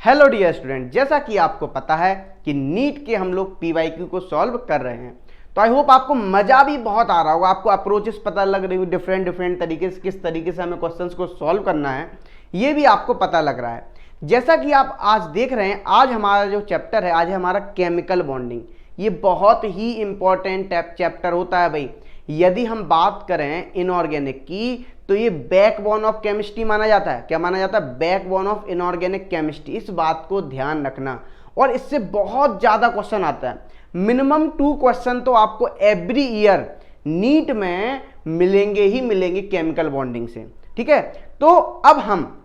Hello dear student, जैसा कि आपको पता है कि नीट के हम लोग पीवाईक्यू को सॉल्व कर रहे हैं, तो आई होप आपको मजा भी बहुत आ रहा होगा। आपको अप्रोचेस पता लग रही हो, डिफरेंट तरीके से किस तरीके से हमें क्वेश्चंस को सॉल्व करना है ये भी आपको पता लग रहा है। जैसा कि आप आज देख रहे हैं, आज हमारा जो चैप्टर है, आज है हमारा केमिकल बॉन्डिंग। ये बहुत ही इंपॉर्टेंट चैप्टर होता है भाई। यदि हम बात करें इनऑर्गेनिक की, तो ये बैकबोन ऑफ केमिस्ट्री माना जाता है। क्या माना जाता है? Backbone of inorganic chemistry. इस बात को ध्यान रखना, और इससे बहुत ज्यादा क्वेश्चन आता है। मिनिमम 2 क्वेश्चन तो आपको एवरी ईयर नीट में मिलेंगे ही मिलेंगे केमिकल बॉन्डिंग से। ठीक है, तो अब हम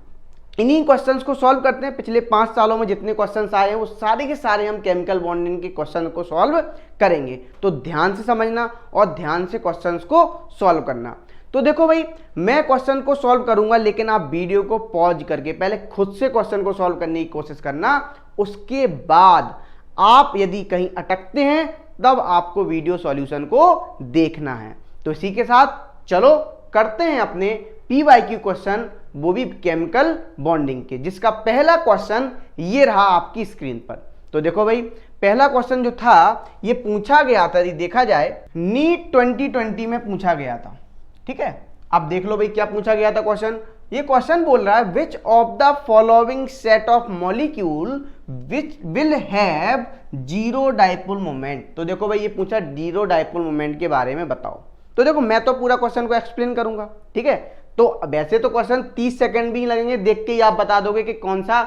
इन्हीं क्वेश्चंस को सॉल्व करते हैं। पिछले 5 सालों में जितने क्वेश्चंस आए हैं वो सारे के सारे हम केमिकल बॉन्डिंग के क्वेश्चन को सॉल्व करेंगे। तो ध्यान से समझना और ध्यान से क्वेश्चंस को सॉल्व करना। तो देखो भाई, मैं क्वेश्चन को सॉल्व करूंगा, लेकिन आप वीडियो को पॉज करके पहले खुद से क्वेश्चन को सॉल्व करने की कोशिश करना। उसके बाद आप यदि कहीं अटकते हैं तब आपको वीडियो सॉल्यूशन को देखना है। तो इसी के साथ चलो करते हैं अपने पीवाईक्यू क्वेश्चन, वो भी केमिकल बॉन्डिंग के, जिसका पहला क्वेश्चन ये रहा आपकी स्क्रीन पर। तो देखो भाई, पहला क्वेश्चन जो था ये पूछा गया था, यदि देखा जाए नीट 2020 में पूछा गया था। ठीक है, अब देख लो भाई क्या पूछा गया था क्वेश्चन। ये क्वेश्चन बोल रहा है which of the following set of molecule which will have zero dipole moment. तो देखो भाई, ये पूछा जीरो डाइपोल मोमेंट के बारे में बताओ। तो देखो, मैं तो पूरा क्वेश्चन को एक्सप्लेन करूंगा। ठीक है, तो वैसे तो क्वेश्चन 30 सेकंड भी लगेंगे, देख के ही आप बता दोगे कि कौन सा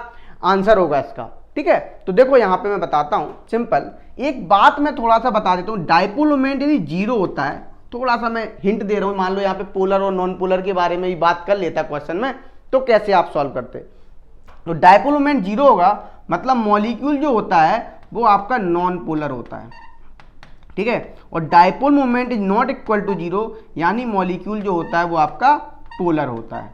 आंसर होगा इसका। ठीक है, तो देखो यहां पे मैं बताता हूं सिंपल। एक बात मैं थोड़ा सा बता देता हूं, डाइपोल मोमेंट यदि जीरो होता है, थोड़ा सा मैं हिंट दे रहा हूं। मान लो यहाँ पे पोलर और नॉन पोलर के बारे में भी बात कर लेता क्वेश्चन में, तो कैसे आप सॉल्व करते। तो डाइपोल मोमेंट जीरो होगा, मतलब मॉलिक्यूल जो होता है वो आपका नॉन पोलर होता है। ठीक है, और dipole moment is not equal to zero, यानी मॉलिक्यूल जो होता है वो आपका पोलर होता है।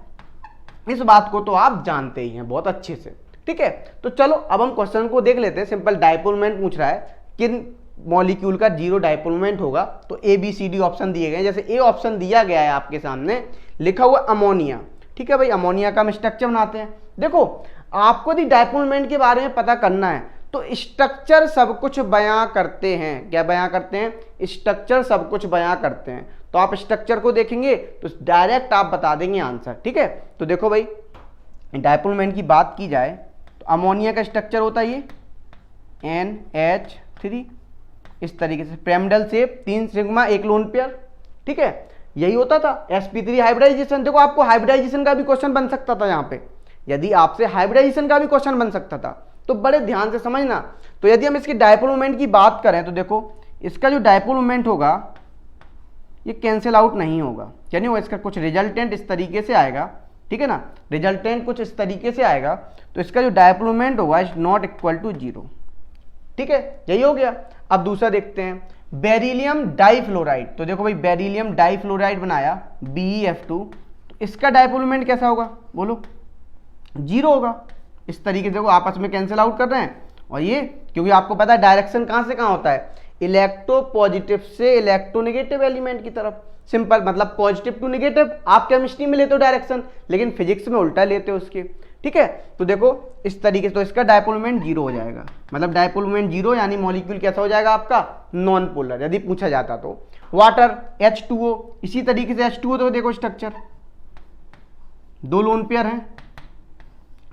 इस बात को तो आप जानते ही हैं बहुत अच्छे से। ठीक है, तो चलो अब हम क्वेश्चन को देख लेते हैं। सिंपल डाइपोल मोमेंट पूछ रहा है, किन मॉलिक्यूल का जीरो डाइपोल मोमेंट होगा। तो A B C D option दिए गए हैं। जैसे ए ऑप्शन दिया गया है आपके सामने, लिखा हुआ अमोनिया। ठीक है भाई, अमोनिया का हम स्ट्रक्चर बनाते हैं। देखो, आपको यदि डाइपोल मोमेंट के बारे में पता करना है तो स्ट्रक्चर सब कुछ बयां करते हैं। क्या बयां करते हैं? स्ट्रक्चर सब कुछ बयां करते हैं। तो आप स्ट्रक्चर को देखेंगे तो डायरेक्ट आप बता देंगे आंसर। ठीक है, तो देखो भाई, डाइपोल मोमेंट की बात की जाए तो अमोनिया का स्ट्रक्चर होता है ये NH3, इस तरीके से pyramidal shape, 3 sigma 1 lone pair. ठीक है, यही होता था। sp3 hybridisation. देखो, आपको हाइब्रिडाइजेशन का भी क्वेश्चन बन सकता था यहाँ पे। यदि आपसे हाइब्रिडाइजेशन का भी क्वेश्चन बन सकता था, तो बड़े ध्यान से समझना। तो यदि हम इसकी डाइपोल मोमेंट की बात करें तो देखो, इसका जो डाइपोल मोमेंट होगा ये कैंसिल आउट नहीं होगा, यानी वो इसका कुछ रिजल्टेंट इस तरीके से आएगा। ठीक है ना, रिजल्टेंट कुछ इस तरीके से आएगा। तो इसका जो डाइपोल मोमेंट होगा is not equal to zero. ठीक है, यही हो गया। अब दूसरा देखते हैं, बेरिलियम डाइफ्लोराइड। तो देखो भाई, बेरिलियम डाइफ्लोराइड बनाया BeF2, तो इसका डाइपोल मोमेंट कैसा होगा बोलो? जीरो होगा। इस तरीके से वो आपस में कैंसिल आउट कर रहे हैं। और ये क्योंकि आपको पता है डायरेक्शन कहां से कहां होता है, इलेक्ट्रो पॉजिटिव से इलेक्ट्रोनेगेटिव एलिमेंट की तरफ। सिंपल, मतलब पॉजिटिव टू नेगेटिव आप केमिस्ट्री में लेते हो डायरेक्शन, लेकिन फिजिक्स में उल्टा लेते हो उसके। ठीक है, तो देखो इस तरीके से, तो इसका डाइपोल मोमेंट जीरो हो जाएगा। मतलब डाइपोल मोमेंट जीरो, यानी मॉलिक्यूल कैसा हो जाएगा आपका? नॉन पोलर, यदि पूछा जाता तो। वाटर H2O, इसी तरीके से H2O, तो देखो स्ट्रक्चर 2 लोन पेयर हैं।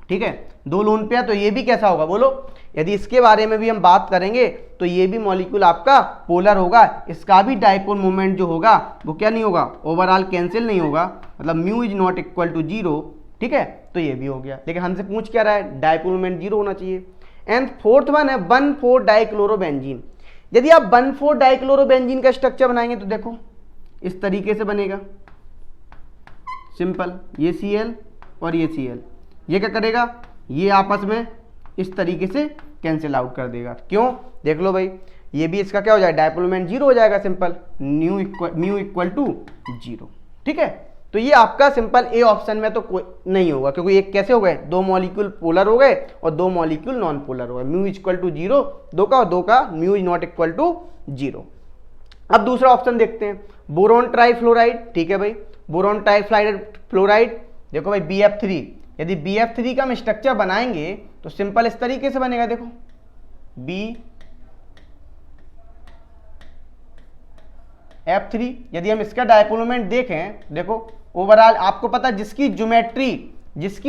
ठीक है, 2 लोन पेयर, तो ये भी कैसा होगा बोलो? यदि इसके बारे में भी हम बात करेंगे तो ये भी मॉलिक्यूल आपका पोलर होगा। इसका भी डाइपोल मोमेंट जो होगा वो क्या नहीं होगा? ओवरऑल कैंसिल नहीं होगा, मतलब mu is not equal to zero. ठीक है, तो ये भी हो गया। लेकिन हमसे पूछ क्या रहा है? डाइपोल मोमेंट जीरो होना चाहिए। एंड फोर्थ वन है 1,4 डाइक्लोरोबेंजीन। यदि आप 1,4 डाइक्लोरोबेंजीन का स्ट्रक्चर बनाएंगे तो देखो इस तरीके से बनेगा। सिंपल, ये Cl और ये Cl, ये क्या करेगा? ये आपस में इस तरीके से कैंसिल आउट कर देगा। क्यों? देख लो भाई, ये भी इसका क्या हो जाएगा? डाइपोल मोमेंट जीरो हो जाएगा। Simple, mu equal to zero. ठीक है, तो ये आपका सिंपल ए ऑप्शन में तो कोई नहीं होगा, क्योंकि ये कैसे हो गए? 2 मॉलिक्यूल पोलर हो गए और 2 मॉलिक्यूल नॉन पोलर हो गए। म्यू इक्वल टू जीरो, 2 का और 2 का, mu is not equal to zero. अब दूसरा ऑप्शन देखते हैं, बोरॉन ट्राइफ्लोराइड। ठीक है भाई, बोरॉन ट्राइफ्लोराइड। देखो भाई BF3, यदि BF3 का हम स्ट्रक्चर बनाएंगे तो सिंपल इस तरीके से बनेगा, देखो BF3। यदि हम इसका डायपोल मोमेंट देखें, देखो ओवरऑल आपको पता है जिसकी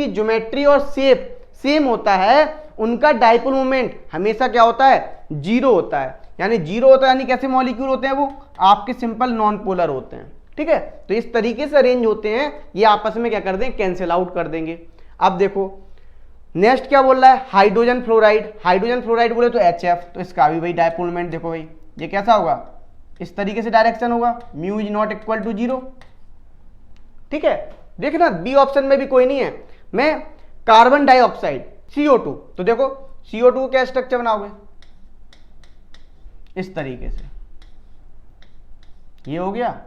ज्योमेट्री और शेप सेम होता है उनका डायपोल मोमेंट हमेशा क्या होता है, जीरो होता है। यानी जीरो होता है यानी कैसे मॉलिक्यूल होते हैं, वो आपके सिंपल नॉन पोलर होते हैं। ठीक है, तो इस तरीके से अरेंज होते हैं, ये आपस में क्या कर देंगे, कैंसिल आउट कर देंगे। अब देखो नेक्स्ट क्या बोल रहा है, हाइड्रोजन फ्लोराइड बोले तो HF, तो इसका भी भाई डायपोल मोमेंट देखो भाई ये कैसा होगा, इस तरीके से डायरेक्शन होगा, mu is not equal to 0। ठीक है, देखना बी ऑप्शन में भी कोई नहीं है। मैं कार्बन डाइऑक्साइड CO2, तो देखो CO2 क्या स्ट्रक्चर बनाओगे, इस तरीके से, ये हो गया,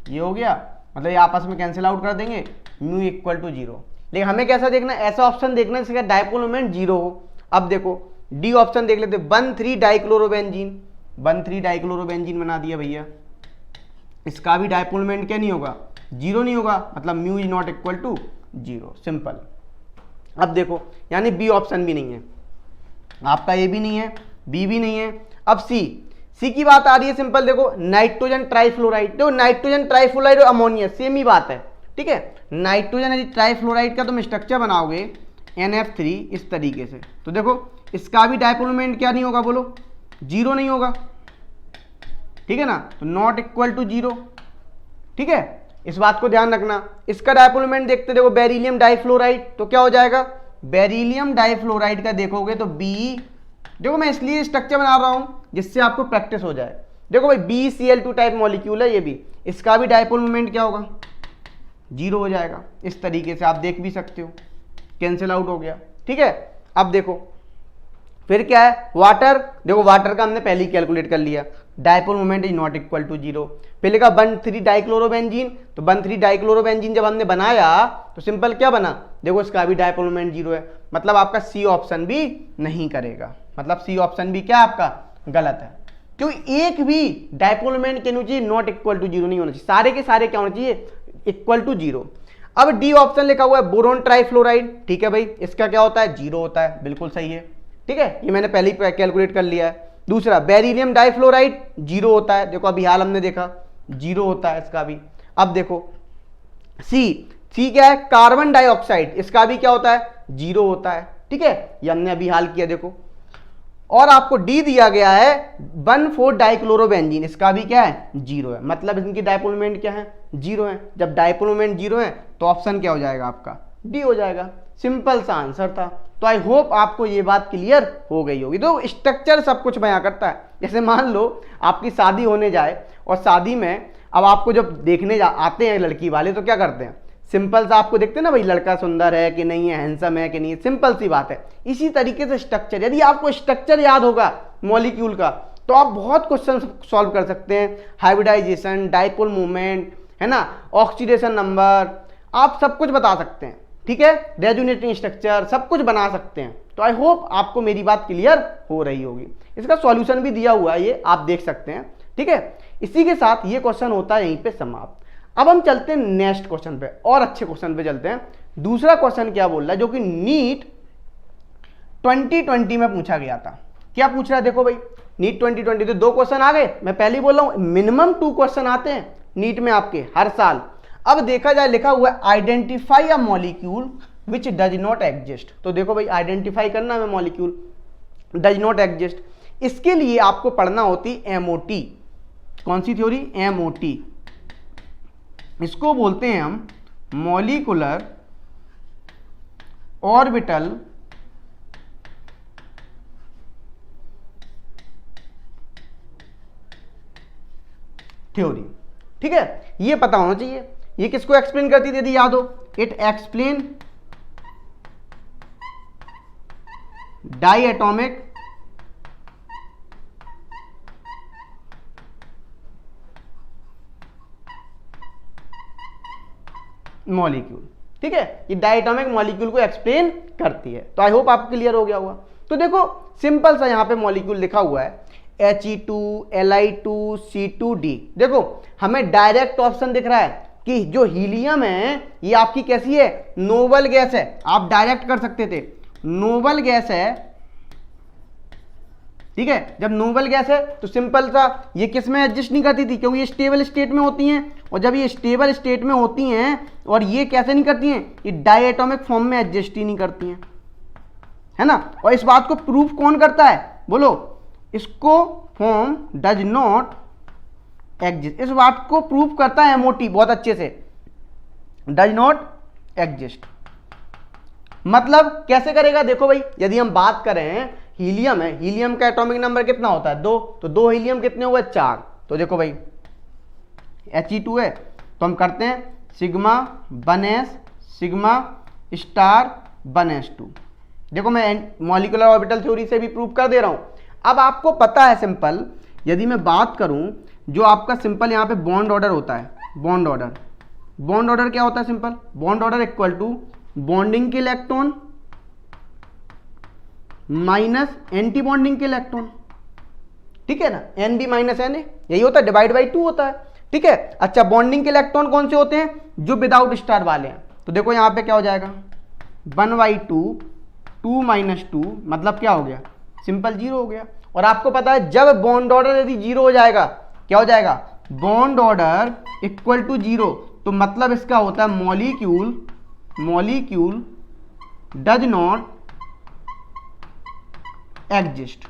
ये हो गया, मतलब ये आपस में कैंसिल आउट कर देंगे, म्यू इक्वल टू 0। लेकिन हमें कैसा देखना, ऐसा ऑप्शन देखना जिसका डायपोल मोमेंट 0 हो। अब देखो डी ऑप्शन देख लेते, 1,3 डाइक्लोरोबेंजीन बना दिया भैया, इसका भी डायपोल मोमेंट क्या नहीं होगा, 0 नहीं होगा, मतलब mu is not equal to 0, simple. अब देखो यानी बी ऑप्शन भी नहीं है आपका, ए भी नहीं है, बी भी नहीं है। अब सी की बात आ रही है, सिंपल देखो नाइट्रोजन ट्राइफ्लोराइड, देखो नाइट्रोजन ट्राइफ्लोराइड और अमोनिया सेम ही बात है। ठीक है, नाइट्रोजन यदि ट्राइफ्लोराइड का तुम स्ट्रक्चर बनाओगे NF3 इस तरीके से, तो देखो इसका भी डायपोल मोमेंट क्या नहीं होगा, बोलो 0 नहीं होगा। ठीक है ना, तो नॉट इक्वल टू 0। ठीक है, इस बात को ध्यान रखना। इसका डायपोल मोमेंट देखते, देखो बेरिलियम डाइफ्लोराइड, तो क्या हो जाएगा, बेरिलियम डाइफ्लोराइड का देखोगे तो बी, देखो मैं इसलिए स्ट्रक्चर बना रहा हूं जिससे आपको प्रैक्टिस हो जाए। देखो भाई BCl2 टाइप मॉलिक्यूल है ये भी, इसका भी डायपोल मोमेंट क्या होगा, 0 हो जाएगा। इस तरीके से आप देख भी सकते हो, कैंसिल आउट हो गया। ठीक है, अब देखो फिर क्या है, वाटर, देखो वाटर का हमने पहले ही कैलकुलेट कर लिया, dipole moment is not equal to 0। पहले का 1,3 डाइक्लोरोबेंजीन, तो 1,3 डाइक्लोरोबेंजीन जब हमने बनाया तो सिंपल क्या बना, देखो इसका भी डायपोल मोमेंट 0 है, मतलब आपका सी ऑप्शन भी नहीं करेगा, मतलब सी ऑप्शन भी क्या आपका गलत है, क्योंकि एक भी डायपोल मोमेंट क्या होना चाहिए, नॉट इक्वल टू 0 नहीं होना चाहिए, सारे के सारे क्या होना चाहिए, इक्वल टू 0। अब डी ऑप्शन लिखा हुआ है बोरोन ट्राइफ्लोराइड, ठीक है भाई, इसका क्या होता है, 0 होता है, बिल्कुल सही है। ठीक है, ये मैंने पहले ही कैलकुलेट कर लिया है। दूसरा बेरिलियम डाइफ्लोराइड 0 होता है, देखो अभी हाल हमने देखा 0 होता है इसका भी। अब देखो सी क्या है, कार्बन डाइऑक्साइड, इसका भी क्या होता है, 0 होता है। ठीक है, ये हमने अभी हाल किया देखो। और आपको डी दिया गया है 1,4 डाइक्लोरोबेंजीन, इसका भी क्या है, 0 है, मतलब इनकी डायपोल मोमेंट क्या है, 0 है। जब डायपोल मोमेंट 0 है तो ऑप्शन क्या हो जाएगा आपका, डी हो जाएगा। सिंपल सा आंसर था। तो आई होप आपको ये बात क्लियर हो गई होगी। तो स्ट्रक्चर सब कुछ बयां करता है। जैसे मान लो आपकी शादी होने जाए और शादी में अब आपको जब देखने आते हैं लड़की वाले, तो क्या करते हैं, सिंपल सा आपको देखते हैं ना भाई, लड़का सुंदर है कि नहीं है, हैंडसम है कि नहीं है, सिंपल सी बात है। इसी तरीके से स्ट्रक्चर, यदि आपको स्ट्रक्चर याद होगा मॉलिक्यूल का तो आप बहुत क्वेश्चन सॉल्व कर सकते हैं। हाइब्रिडाइजेशन, डायपोल मूवमेंट, है ना, ऑक्सीडेशन नंबर, आप सब कुछ बता सकते हैं। ठीक है, रेजोनेटिंग स्ट्रक्चर, सब कुछ बना सकते हैं। तो आई होप आपको मेरी बात क्लियर हो रही होगी। इसका सॉल्यूशन भी दिया हुआ है, ये आप देख सकते हैं। ठीक है, इसी के साथ ये क्वेश्चन होता है यहीं पे समाप्त। अब हम चलते हैं नेक्स्ट क्वेश्चन पे, और अच्छे क्वेश्चन पे चलते हैं। दूसरा क्वेश्चन क्या बोल रहा है, जो कि नीट 2020 में पूछा गया था। क्या पूछ रहा है, देखो भाई, नीट 2020 तो 2 क्वेश्चन आ गए। मैं पहले ही बोल रहा हूं मिनिमम 2 क्वेश्चन आते हैं नीट में आपके हर साल। अब देखा जाए, लिखा हुआ है identify a molecule which does not exist. तो देखो भाई, आइडेंटिफाई करना है मॉलिक्यूल डज नॉट एग्जिस्ट। इसके लिए आपको पढ़ना होती एमओटी। कौन सी थ्योरी, एमओटी। इसको बोलते हैं हम मॉलिक्यूलर ऑर्बिटल थ्योरी। ठीक है, ये पता होना चाहिए। ये किसको एक्सप्लेन करती थी, यदि याद हो, इट एक्सप्लेन डाइएटॉमिक मॉलिक्यूल। ठीक है, ये डायटोमिक मॉलिक्यूल को एक्सप्लेन करती है। तो आई होप आपको क्लियर हो गया होगा। तो देखो सिंपल सा यहाँ पे मॉलिक्यूल लिखा हुआ है He2Li2C2D। देखो हमें डायरेक्ट ऑप्शन दिख रहा है कि जो हीलियम है ये आपकी कैसी है, नोबल गैस है, आप डायरेक्ट कर सकते थे। नोबल गैस है, ठीक है, जब नोबल गैस है तो सिंपल सा ये किस में एडजस्ट नहीं करती थी, क्योंकि ये स्टेबल स्टेट में होती हैं, और जब ये स्टेबल स्टेट में होती हैं और ये कैसे नहीं करती हैं, ये डायएटॉमिक फॉर्म में एडजस्ट ही नहीं करती हैं, है ना। और इस बात को प्रूफ कौन करता है, बोलो, इसको फॉर्म डज नॉट एग्जिस्ट, इस बात को प्रूफ करता है एमओटी बहुत अच्छे से, डज नॉट एग्जिस्ट। मतलब कैसे करेगा, देखो भाई, यदि हम बात करें हीलियम है, हीलियम का एटॉमिक नंबर कितना होता है 2, तो 2 हीलियम कितने हुए 4, तो देखो भाई He2 है, तो हम करते हैं sigma 1s sigma star 1s2। देखो मैं मॉलिक्यूलर ऑर्बिटल थ्योरी से भी प्रूव कर दे रहा हूं। अब आपको पता है सिंपल, यदि मैं बात करूं जो आपका सिंपल यहां पे बॉन्ड ऑर्डर होता है, बॉन्ड ऑर्डर, बॉन्ड ऑर्डर क्या होता है simple, bond order equal to bonding के इलेक्ट्रॉन माइनस एंटी बॉन्डिंग के इलेक्ट्रॉन, ठीक है ना, N B minus N A, यही होता है, डिवाइड बाई 2 होता है, ठीक है। अच्छा, बॉन्डिंग के इलेक्ट्रॉन कौन से होते हैं, जो विदाउट स्टार वाले हैं, तो देखो यहां पे क्या हो जाएगा 1/2 2 - 2, मतलब क्या हो गया, सिंपल 0 हो गया। और आपको पता है जब बॉन्ड ऑर्डर यदि 0 हो जाएगा, क्या हो जाएगा, बॉन्ड ऑर्डर इक्वल टू 0, तो मतलब इसका होता है मॉलिक्यूल डज नॉट एग्जिस्ट।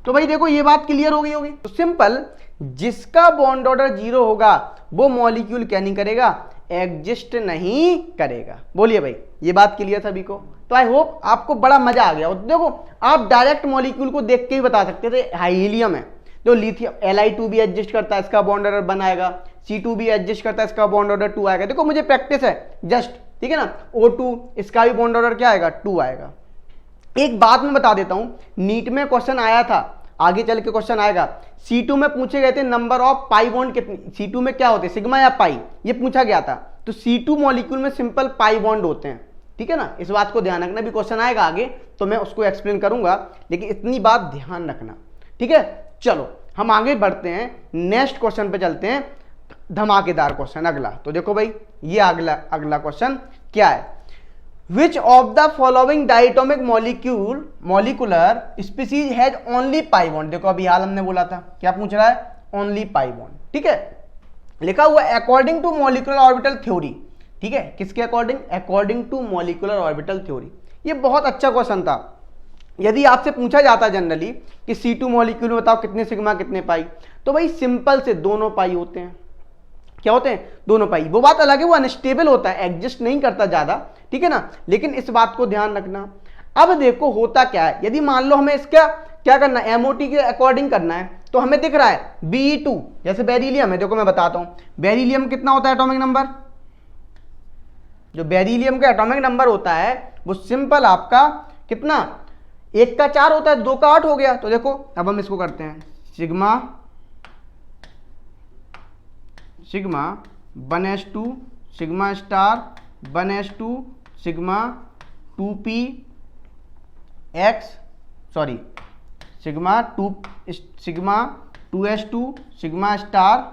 तो भाई देखो ये बात क्लियर हो गई होगी। तो सिंपल, जिसका बॉन्ड ऑर्डर 0 होगा वो मॉलिक्यूल क्या नहीं करेगा, एग्जिस्ट नहीं करेगा। बोलिए भाई, ये बात क्लियर सभी को। तो आई होप आपको बड़ा मजा आ गया। और देखो आप डायरेक्ट मॉलिक्यूल को देख के ही बता सकते थे हीलियम है, तो लिथियम Li2 भी एडजस्ट करता है, इसका बॉन्ड ऑर्डर बनाएगा, C2 भी एडजस्ट करता है, इसका बॉन्ड ऑर्डर 2 आएगा। देखो मुझे प्रैक्टिस है जस्ट, ठीक है ना। O2 इसका भी बॉन्ड ऑर्डर क्या आएगा, 2 आएगा। एक बात मैं बता देता हूं, नीट में क्वेश्चन आया था, आगे चल के क्वेश्चन आएगा, C2 में पूछे गए थे नंबर ऑफ पाई बॉन्ड कितनी, C2 में क्या होते हैं, सिग्मा या पाई, ये पूछा गया था। तो C2 मॉलिक्यूल में सिंपल पाई बॉन्ड होते हैं, ठीक है ना। इस बात को ध्यान रखना, भी क्वेश्चन आएगा आगे तो मैं उसको एक्सप्लेन करूंगा, लेकिन इतनी बात ध्यान रखना, ठीक है। चलो हम आगे बढ़ते हैं, नेक्स्ट क्वेश्चन पे चलते हैं, धमाकेदार क्वेश्चन अगला। तो देखो भाई ये अगला क्वेश्चन क्या है, Which of the following diatomic molecular species has only pi bond? देखो अभी हाल हमने बोला था, क्या पूछ रहा है, only pi bond, ठीक है। लिखा हुआ according to molecular orbital theory, ठीक है, किसके according, according to molecular orbital theory. ये बहुत अच्छा क्वेश्चन था। यदि आपसे पूछा जाता जनरली कि C2 मॉलिक्यूल में बताओ कितने सिग्मा कितने पाई, तो भाई सिंपल से दोनों पाई होते हैं, क्या होते हैं, दोनों पाई। वो बात अलग है, वो अनस्टेबल होता है, एडजस्ट नहीं करता ज्यादा, ठीक है ना, लेकिन इस बात को ध्यान रखना। अब देखो होता क्या है, यदि मान लो हमें इसका क्या करना है, एमओटी के अकॉर्डिंग करना है, तो हमें दिख रहा है Be2, जैसे बेरिलियम है, देखो मैं बताता हूं बेरिलियम कितना होता है एटॉमिक नंबर, जो बेरिलियम का एटॉमिक नंबर होता है वो सिंपल आपका कितना, 1 का 4 होता है, 2 का 8 हो गया। तो देखो अब हम इसको करते हैं sigma 1s2 sigma star 1s2 sigma 2p x sorry sigma 2s2 sigma star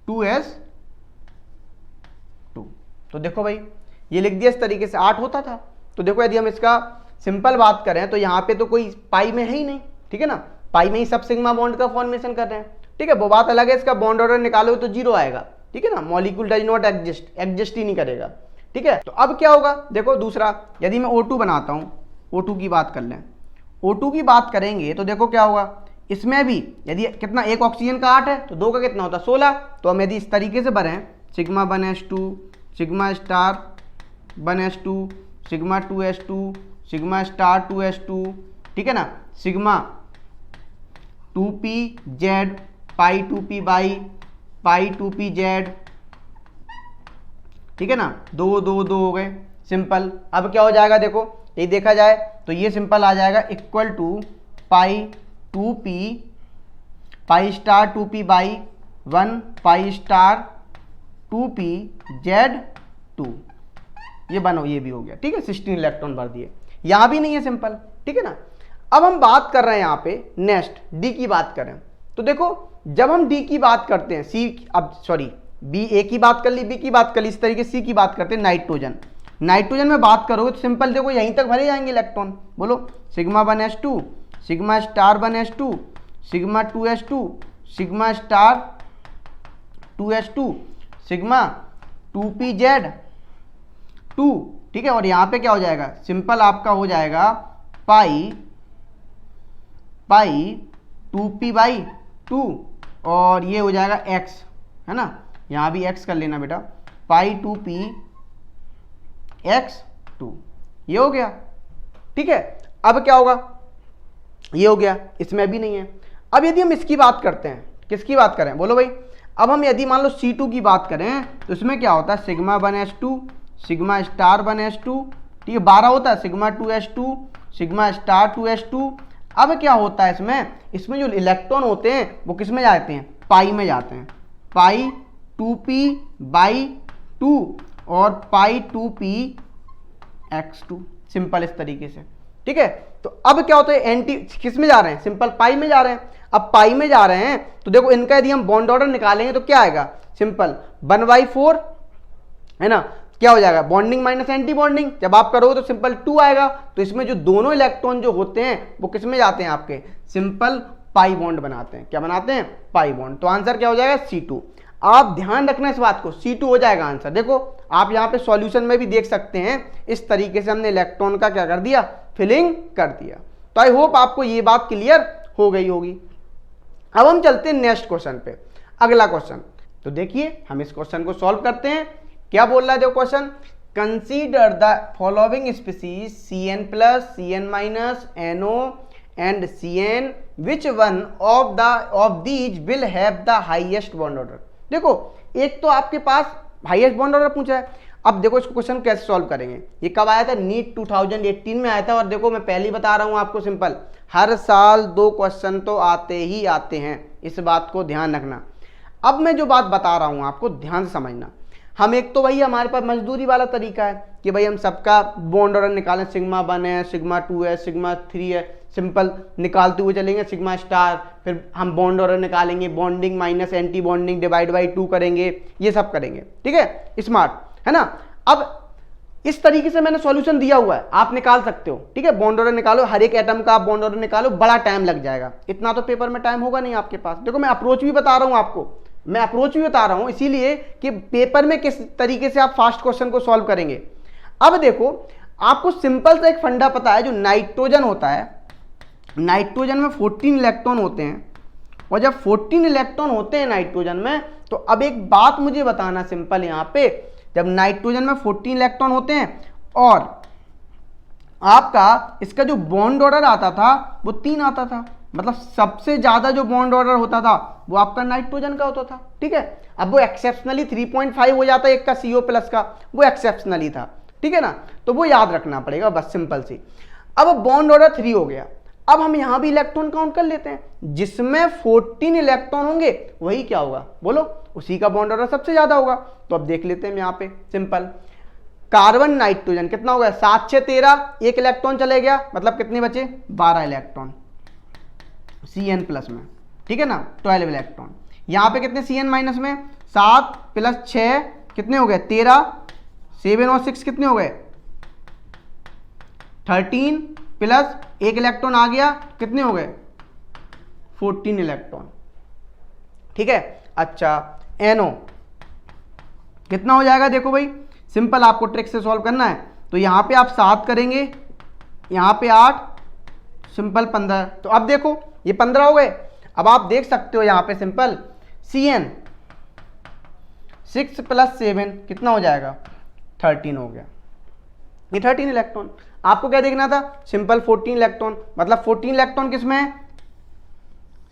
2s2। तो देखो भाई ये लिख दिया इस तरीके से, 8 होता था। तो देखो यदि हम इसका सिंपल बात करें तो यहाँ पे तो कोई पाई में है ही नहीं, ठीक है ना, पाई में ही सब सिग्मा बॉन्ड का फॉर्मेशन कर रहे हैं, ठीक है। वो बात अलग है, इसका बॉन्ड ऑर्डर निकालोगे तो 0 आएगा, ठीक है ना, मॉलिक्यूल डज नॉट एग्जिस्ट ही नहीं करेगा, ठीक है। तो अब क्या होगा, देखो दूसरा, यदि मैं O2 बनाता हूं, O2 की बात कर लें, O2 की बात करेंगे तो देखो क्या होगा, इसमें भी यदि कितना, 1 ऑक्सीजन का 8 है तो 2 का कितना होता है 16। तो हम यदि इस तरीके से भरें sigma 1s2 sigma star 1s2 sigma 2s2 sigma star 2s2, ठीक है ना, sigma 2pz pi 2p by pi 2pz, ठीक है ना, 2 2 2 हो गए सिंपल। अब क्या हो जाएगा, देखो ये देखा जाए तो ये सिंपल आ जाएगा equal to pi 2p pi star 2p by 1 pi star 2pz2, ये बनो, ये भी हो गया, ठीक है, 16 इलेक्ट्रॉन भर दिए। यहां भी नहीं है सिंपल, ठीक है ना। अब हम बात कर रहे हैं यहाँ पे नेक्स्ट डी की बात करें, तो देखो जब हम डी की बात करते हैं, सी अब सॉरी बी, ए की बात कर ली, बी की बात कर ली, इस तरीके सी की बात करते हैं नाइट्रोजन। नाइट्रोजन में बात करोगे तो सिंपल देखो यहीं तक भरे जाएंगे इलेक्ट्रॉन। बोलो sigma 1s2, sigma star 1s2, sigma 2s2, sigma star 2s2, sigma 2pz2, ठीक है। और यहाँ पे क्या हो जाएगा, सिंपल आपका हो जाएगा पाई 2p/2 और ये हो जाएगा x, है ना, यहाँ भी x कर लेना बेटा, पाई 2p(x)(2), ये हो गया, ठीक है। अब क्या होगा, ये हो गया, इसमें अभी नहीं है। अब यदि हम इसकी बात करते हैं, किसकी बात करें बोलो भाई, अब हम यदि मान लो C2 की बात करें तो इसमें क्या होता है, sigma 1s2, sigma star 1s2, ठीक है, 12 होता है, sigma 2s2, sigma star 2s2। अब क्या होता है इसमें जो इलेक्ट्रॉन होते हैं वो किस में जाते हैं, पाई में जाते हैं, पाई 2p/2 और पाई 2p(x)(2), सिंपल इस तरीके से, ठीक है। तो अब क्या होता है, एंटी किस में जा रहे हैं, सिंपल पाई में जा रहे हैं। अब पाई में जा रहे हैं तो देखो इनका यदि हम बॉन्ड ऑर्डर निकालेंगे तो क्या आएगा, सिंपल 1/4, है ना, क्या हो जाएगा, बॉन्डिंग माइनस एंटी बॉन्डिंग, जब आप करोगे तो सिंपल 2 आएगा। तो इसमें जो दोनों इलेक्ट्रॉन जो होते हैं वो किस में जाते हैं, आपके सिंपल पाई बॉन्ड बनाते हैं, क्या बनाते हैं, पाई बॉन्ड। तो आंसर क्या हो जाएगा, C2। आप ध्यान रखना इस बात को, C2 हो जाएगा आंसर। देखो आप यहाँ पे सॉल्यूशन में भी देख सकते हैं, इस तरीके से हमने इलेक्ट्रॉन का क्या कर दिया, फिलिंग कर दिया। तो आई होप आपको ये बात क्लियर हो गई होगी। अब हम चलते हैं नेक्स्ट क्वेश्चन पे, अगला क्वेश्चन। तो देखिए हम इस क्वेश्चन को सॉल्व करते हैं। क्या बोल रहा है देखो question, consider the following species Cn+, Cn-, NO and Cn, which one of these will have the highest bond order। देखो एक तो आपके पास हाईएस्ट बॉन्ड ऑर्डर पूछा है। अब देखो इसको क्वेश्चन कैसे सॉल्व करेंगे, ये कब आया था, नीट 2018 में आया था। और देखो मैं पहले ही बता रहा हूं आपको, सिंपल हर साल 2 क्वेश्चन तो आते ही आते हैं, इस बात को ध्यान रखना। अब मैं जो बात बता रहा हूं आपको ध्यान से समझना। हम एक तो भाई हमारे पास मजदूरी वाला तरीका है कि भाई हम सबका बॉन्ड ऑर्डर निकालें, सिग्मा 1 है, सिग्मा 2 है, सिग्मा 3 है, सिंपल निकालते हुए चलेंगे, सिग्मा स्टार, फिर हम बॉन्ड ऑर्डर निकालेंगे, bonding minus anti bonding divide by 2 करेंगे, ये सब करेंगे, ठीक है, स्मार्ट, है ना। अब इस तरीके से मैंने सॉल्यूशन दिया हुआ है, आप निकाल सकते हो, ठीक है। बॉन्ड ऑर्डर निकालो, हर एक एटम का आप बॉन्ड ऑर्डर निकालो, बड़ा टाइम लग जाएगा, इतना तो पेपर में टाइम होगा नहीं आपके पास। देखो मैं अप्रोच भी बता रहा हूं आपको, मैं अप्रोच भी बता रहा हूं इसीलिए कि पेपर में किस तरीके से आप फास्ट क्वेश्चन को सॉल्व करेंगे। अब देखो आपको सिंपल सा एक फंडा पता है, जो नाइट्रोजन होता है, नाइट्रोजन में 14 इलेक्ट्रॉन होते हैं। और जब 14 इलेक्ट्रॉन होते हैं नाइट्रोजन में, तो अब एक बात मुझे बताना सिंपल यहाँ पे, जब नाइट्रोजन में 14 इलेक्ट्रॉन होते हैं और आपका इसका जो बॉन्ड ऑर्डर आता था वो 3 आता था, मतलब सबसे ज्यादा जो बॉन्ड ऑर्डर होता था वो आपका नाइट्रोजन का होता था, ठीक है। अब वो एक्सेप्शनली 3.5 हो जाता है एक का CO+ का, वो एक्सेप्शनली था, ठीक है ना। तो वो याद रखना पड़ेगा बस, सिंपल सी। अब बॉन्ड ऑर्डर 3 हो गया। अब हम यहां भी इलेक्ट्रॉन काउंट कर लेते हैं, जिसमें 14 इलेक्ट्रॉन होंगे वही क्या होगा बोलो, उसी का बॉन्ड ऑर्डर सबसे ज्यादा होगा। तो अब देख लेते हैं यहाँ पे, सिंपल कार्बन नाइट्रोजन कितना हो गया, 7 6 13, एक इलेक्ट्रॉन चले गया, मतलब कितने बचे, 12 इलेक्ट्रॉन Cn+ में, ठीक है ना, 12 इलेक्ट्रॉन। यहाँ पे कितने Cn- में, 7 + 6 कितने हो गए, 13, 7 और 6 कितने हो गए, 13 प्लस एक इलेक्ट्रॉन आ गया, कितने हो गए, 14 इलेक्ट्रॉन, ठीक है। अच्छा NO कितना हो जाएगा, देखो भाई सिंपल आपको ट्रिक से सॉल्व करना है। तो यहाँ पे आप 7 करेंगे, यहाँ पे 8, सिंपल 15। तो अब देखो ये 15 हो गए। अब आप देख सकते हो यहाँ पे सिंपल Cn 6 + 7 कितना हो जाएगा, 13 हो गया, ये 13 इलेक्ट्रॉन। आपको क्या देखना था, सिंपल 14 इलेक्ट्रॉन, मतलब 14 इलेक्ट्रॉन किस में है,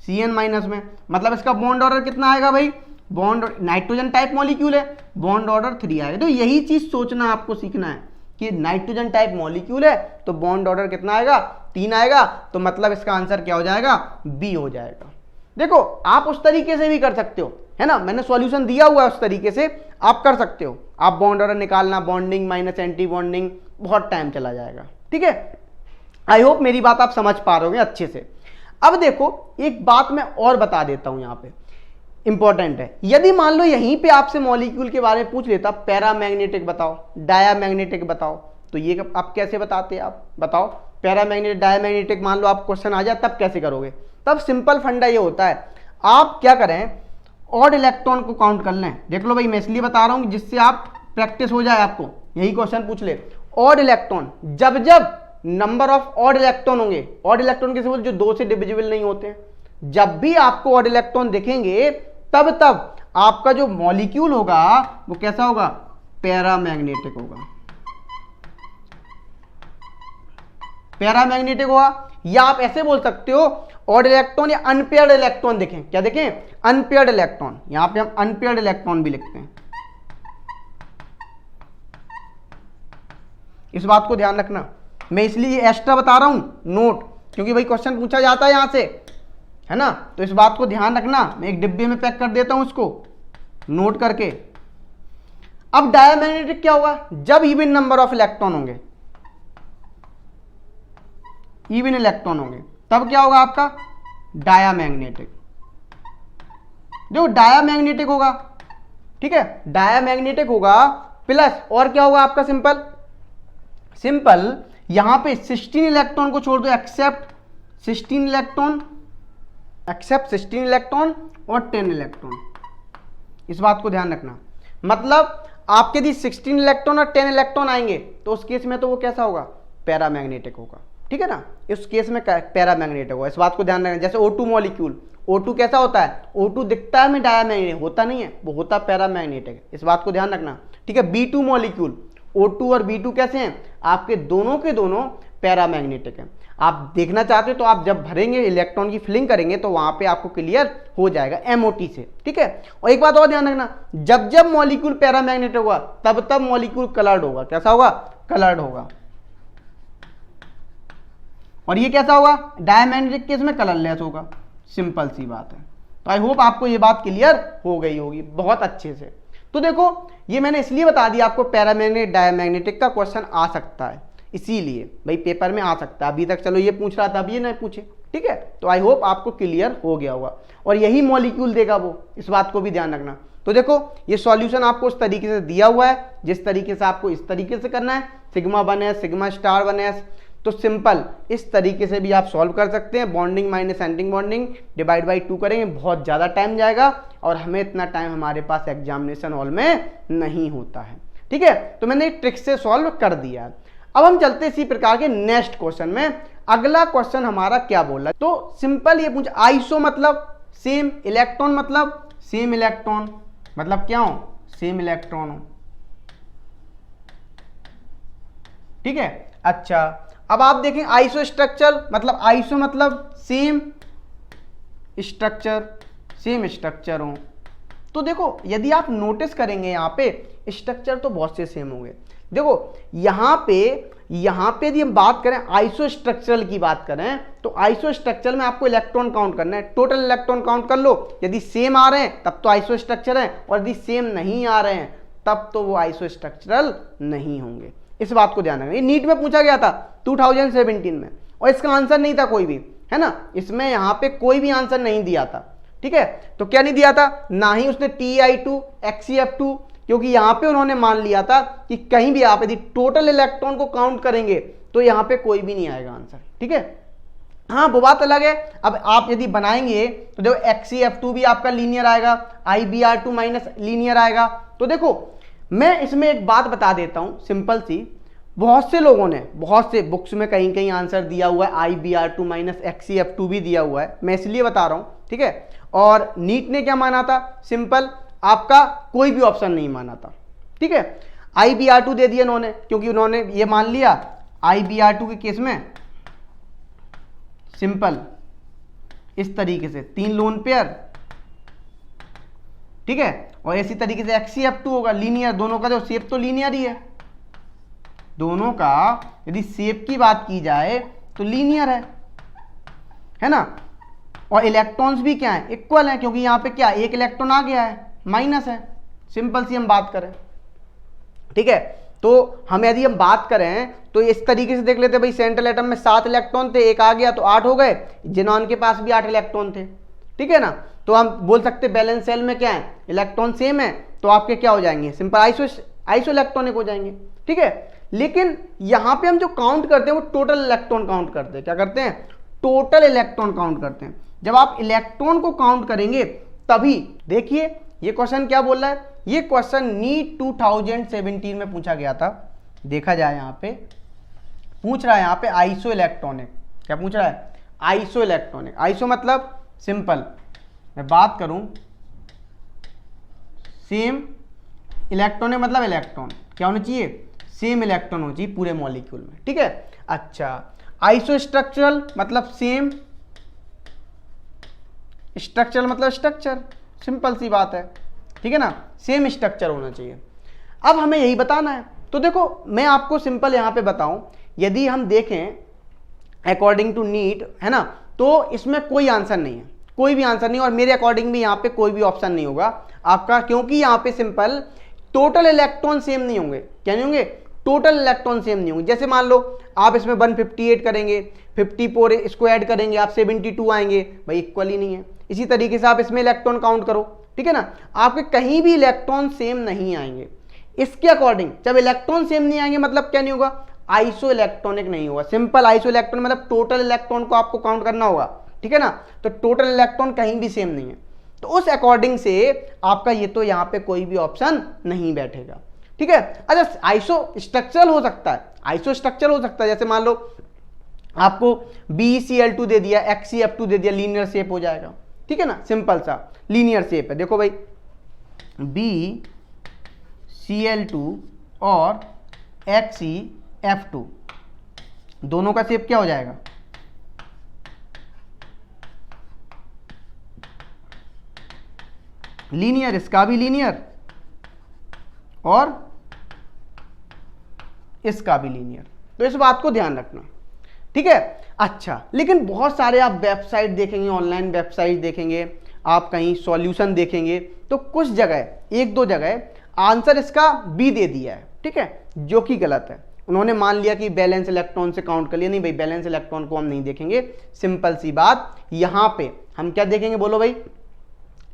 Cn- में, मतलब इसका बॉन्ड ऑर्डर कितना आएगा भाई, बॉन्ड, नाइट्रोजन टाइप मॉलिक्यूल है, बॉन्ड ऑर्डर 3 आएगा। तो यही चीज सोचना आपको सीखना है कि नाइट्रोजन टाइप मॉलिक्यूल है तो बॉन्ड ऑर्डर कितना आएगा, 3 आएगा। तो मतलब इसका आंसर क्या हो जाएगा, बी हो जाएगा। देखो आप उस तरीके से भी कर सकते हो, है ना, मैंने सॉल्यूशन दिया हुआ है, उस तरीके से आप कर सकते हो। आप बॉन्ड ऑर्डर निकालना, बॉन्डिंग माइनस एंटी बॉन्डिंग, बहुत टाइम चला जाएगा, ठीक है। आई होप मेरी बात आप समझ पा रहे होंगे अच्छे से। अब देखो एक बात मैं और बता देता हूं यहाँ पे, इंपॉर्टेंट है। यदि मान लो यहीं पे आपसे मॉलिक्यूल के बारे में पूछ लेता, पैरामैग्नेटिक बताओ, डायामैग्नेटिक बताओ, तो ये आप कैसे बताते? आप बताओ, पैरामैग्नेटिक डायामैग्नेटिक मान लो आप क्वेश्चन आ जाए, तब कैसे करोगे? तब सिंपल फंडा ये होता है, आप क्या करें, ऑड इलेक्ट्रॉन को काउंट कर लें। देख लो भाई, मैं इसलिए बता रहा हूं जिससे आप प्रैक्टिस हो जाए, आपको यही क्वेश्चन पूछ ले। ऑड इलेक्ट्रॉन, जब जब नंबर ऑफ ऑड इलेक्ट्रॉन होंगे, ऑड इलेक्ट्रॉन किसे बोलते हैं? जो 2 से डिविजिबल नहीं होते हैं। जब भी आपको ऑड इलेक्ट्रॉन दिखेंगे तब तब आपका जो मॉलिक्यूल होगा वो कैसा होगा? पैरामैग्नेटिक होगा, पैरामैग्नेटिक होगा। या आप ऐसे बोल सकते हो, ऑड इलेक्ट्रॉन या अनपेयर्ड इलेक्ट्रॉन देखें, क्या देखें? Unpaired electron. यहां पे हम अनपेयर्ड इलेक्ट्रॉन भी लिखते हैं, इस बात को ध्यान रखना। मैं इसलिए एक्स्ट्रा बता रहा हूं नोट, क्योंकि भाई क्वेश्चन पूछा जाता है यहां से, है ना, तो इस बात को ध्यान रखना। मैं एक डिब्बे में पैक कर देता हूं इसको नोट करके। अब डायमैग्नेटिक क्या होगा? जब इवन नंबर ऑफ इलेक्ट्रॉन होंगे, इवन इलेक्ट्रॉन होंगे, तब क्या होगा आपका? डायामैग्नेटिक। जो डायामैग्नेटिक होगा, ठीक है, डायामैग्नेटिक होगा। प्लस और क्या होगा आपका? सिंपल सिंपल यहां पे 16 इलेक्ट्रॉन को छोड़ दो, एक्सेप्ट 16 इलेक्ट्रॉन, एक्सेप्ट 16 इलेक्ट्रॉन और 10 इलेक्ट्रॉन। इस बात को ध्यान रखना। मतलब आपके यदि 16 इलेक्ट्रॉन और 10 इलेक्ट्रॉन आएंगे तो उस केस में तो वो कैसा होगा? पैरामैग्नेटिक होगा, ठीक है ना, इस केस में पैरामैग्नेटिक होगा। इस बात को ध्यान रखना। जैसे O2 मॉलिक्यूल, O2 कैसा होता है? O2 दिखता है में डायामैग्नेटिक, होता नहीं है, वो होता पैरामैग्नेटिक। इस बात को ध्यान रखना, ठीक है। B2 मॉलिक्यूल, O2 और B2 कैसे हैं? आपके दोनों के दोनों पैरामैग्नेटिक हैं। आप देखना चाहते हो तो आप जब भरेंगे, इलेक्ट्रॉन की फिलिंग करेंगे, तो वहां पे आपको क्लियर हो जाएगा MOT से, ठीक है। और एक बात और ध्यान रखना, जब जब मॉलिक्यूल पैरामैग्नेटिक होगा तब तब मॉलिक्यूल कलर्ड होगा। कैसा होगा? कलर्ड होगा। और ये कैसा होगा? डायमैग्नेटिक केस में कलरलेस होगा। सिंपल सी बात है। तो आई होप आपको ये बात क्लियर हो गई होगी बहुत अच्छे से। तो देखो, ये मैंने इसलिए बता दिया आपको, पैरामैग्नेटिक डायमैग्नेटिक का क्वेश्चन आ सकता है, इसीलिए भाई पेपर में आ सकता है। अभी तक चलो ये पूछ रहा था, अब ये नहीं पूछे, ठीक है। तो आई होप आपको क्लियर हो गया होगा। और यही मॉलिक्यूल देगा वो, इस बात को भी ध्यान रखना। तो देखो, ये सॉल्यूशन आपको उस तरीके से दिया हुआ है जिस तरीके से आपको इस तरीके से करना है, sigma 1s sigma star 1s। तो सिंपल इस तरीके से भी आप सॉल्व कर सकते हैं। Bonding minus anti bonding divide by 2 करेंगे, बहुत ज़्यादा टाइम जाएगा और हमें इतना टाइम हमारे पास एग्जामिनेशन हॉल में नहीं होता है, ठीक है। तो मैंने एक ट्रिक से सॉल्व कर दिया है। अब हम चलते हैं इसी प्रकार के नेक्स्ट क्वेश्चन में। अगला क्वेश्चन हमारा क्या बोल रहा है? तो सिंपल ये पूछा, आइसो मतलब सेम, इलेक्ट्रॉन मतलब सेम इलेक्ट्रॉन, मतलब क्या हो? सेम इलेक्ट्रॉन हो, ठीक है। अच्छा, अब आप देखें आइसो स्ट्रक्चर मतलब, आइसो मतलब सेम स्ट्रक्चर, सेम स्ट्रक्चर हो। तो देखो, यदि आप नोटिस करेंगे यहाँ पे स्ट्रक्चर तो बहुत से सेम होंगे। देखो यहाँ पे यदि हम बात करें आइसो स्ट्रक्चरल की बात करें, तो आइसो स्ट्रक्चरल में आपको इलेक्ट्रॉन काउंट करना है, टोटल इलेक्ट्रॉन काउंट कर लो। यदि सेम आ रहे हैं तब तो आइसो स्ट्रक्चर है, और यदि सेम नहीं आ रहे हैं तब तो वो आइसो स्ट्रक्चरल नहीं होंगे। इस बात को ध्यान रखना। ये नीट में पूछा गया था 2017 में, और इसका आंसर नहीं था कोई भी, है ना। इसमें यहाँ पे कोई भी आंसर नहीं दिया था, ठीक है। तो क्या नहीं दिया था? ना ही उसने Ti2 XeF2, क्योंकि यहां पे उन्होंने मान लिया था कि कहीं भी आप यदि टोटल इलेक्ट्रॉन को काउंट करेंगे तो यहां पे कोई भी नहीं आएगा आंसर, ठीक है। हाँ, वो बात अलग है। अब आप यदि बनाएंगे तो देखो XeF2 भी आपका लीनियर आएगा, IBr2 माइनस लीनियर आएगा। तो देखो, मैं इसमें एक बात बता देता हूं सिंपल सी, बहुत से लोगों ने बहुत से बुक्स में कहीं कहीं आंसर दिया हुआ है, IBr2 माइनस XeF2 भी दिया हुआ है, मैं इसलिए बता रहा हूं, ठीक है। और नीट ने क्या माना था? सिंपल आपका कोई भी ऑप्शन नहीं माना था, ठीक है। IBr2 दे दिया उन्होंने, क्योंकि उन्होंने ये मान लिया IBr2 के केस में सिंपल इस तरीके से 3 लोन पेयर, ठीक है। और इसी तरीके से XeF2 होगा लीनियर, दोनों का जो शेप तो लीनियर ही है, दोनों का यदि शेप की बात की जाए तो लीनियर है ना। और इलेक्ट्रॉन्स भी क्या है? इक्वल है, क्योंकि यहां पे क्या एक इलेक्ट्रॉन आ गया है, माइनस है। सिंपल सी हम बात करें, ठीक है। तो हम यदि हम बात करें तो इस तरीके से देख लेते भाई, सेंट्रल एटम में 7 इलेक्ट्रॉन थे, एक आ गया तो 8 हो गए, जिनॉन के पास भी 8 इलेक्ट्रॉन थे, ठीक है ना। तो हम बोल सकते बैलेंस सेल में क्या है, इलेक्ट्रॉन सेम है, तो आपके क्या हो जाएंगे, सिंपल आइसो इलेक्ट्रॉनिक हो जाएंगे। ठीक है, लेकिन यहां पे हम जो काउंट करते हैं वो टोटल इलेक्ट्रॉन काउंट करते हैं। क्या करते हैं, टोटल इलेक्ट्रॉन काउंट करते हैं। जब आप इलेक्ट्रॉन को काउंट करेंगे तभी, देखिए ये क्वेश्चन क्या बोल रहा है, ये क्वेश्चन नीट 2017 में पूछा गया था। देखा जाए यहां पे पूछ रहा है, यहां पे आइसो इलेक्ट्रॉनिक, क्या पूछ रहा है, आइसो इलेक्ट्रॉनिक। आइसो मतलब सिंपल, मैं बात करूं सेम, इलेक्ट्रॉनिक मतलब इलेक्ट्रॉन क्या होना चाहिए, सेम इलेक्ट्रॉन होना चाहिए पूरे मॉलिक्यूल में। ठीक है, अच्छा आइसो स्ट्रक्चरल मतलब सेम, स्ट्रक्चरल मतलब स्ट्रक्चर, सिंपल सी बात है। ठीक है ना, सेम स्ट्रक्चर होना चाहिए। अब हमें यही बताना है। तो देखो मैं आपको सिंपल यहां पे बताऊं, यदि हम देखें अकॉर्डिंग टू नीट, है ना, तो इसमें कोई आंसर नहीं है, कोई भी आंसर नहीं, और मेरे अकॉर्डिंग भी यहां पे कोई भी ऑप्शन नहीं होगा आपका, क्योंकि यहां पे सिंपल टोटल इलेक्ट्रॉन सेम नहीं होंगे। क्या नहीं होंगे, टोटल इलेक्ट्रॉन सेम नहीं होंगे। जैसे मान लो आप इसमें 158 करेंगे, 54 इसको ऐड करेंगे, आप 72 आएंगे, भाई इक्वल ही नहीं है। इसी तरीके से आप इसमें इलेक्ट्रॉन काउंट करो, ठीक है ना, आपके कहीं भी इलेक्ट्रॉन सेम नहीं आएंगे। इसके अकॉर्डिंग जब इलेक्ट्रॉन सेम नहीं आएंगे मतलब क्या नहीं होगा, आइसो इलेक्ट्रॉनिक नहीं होगा। सिंपल आइसो इलेक्ट्रॉन मतलब टोटल इलेक्ट्रॉन को आपको काउंट करना होगा। ठीक है ना, तो टोटल इलेक्ट्रॉन कहीं भी सेम नहीं है, तो उस अकॉर्डिंग से आपका ये तो यहां पे कोई भी ऑप्शन नहीं बैठेगा। ठीक है, अच्छा आइसो स्ट्रक्चरल हो सकता है, आइसो स्ट्रक्चरल हो सकता है, जैसे मान लो आपको BeCl2 दे दिया, XeF2 दे दिया, लीनियर शेप हो जाएगा। ठीक है ना, सिंपल सा लीनियर शेप है। देखो भाई BeCl2 और XeF2 दोनों का शेप क्या हो जाएगा, लीनियर, इसका भी लीनियर और इसका भी लीनियर। तो इस बात को ध्यान रखना। ठीक है, अच्छा लेकिन बहुत सारे आप वेबसाइट देखेंगे, ऑनलाइन वेबसाइट देखेंगे, आप कहीं सॉल्यूशन देखेंगे, तो कुछ जगह, एक दो जगह आंसर इसका बी दे दिया है। ठीक है, जो कि गलत है। उन्होंने मान लिया कि बैलेंस इलेक्ट्रॉन से काउंट कर लिया, नहीं भाई बैलेंस इलेक्ट्रॉन को हम नहीं देखेंगे। सिंपल सी बात, यहां पे हम क्या देखेंगे, बोलो भाई,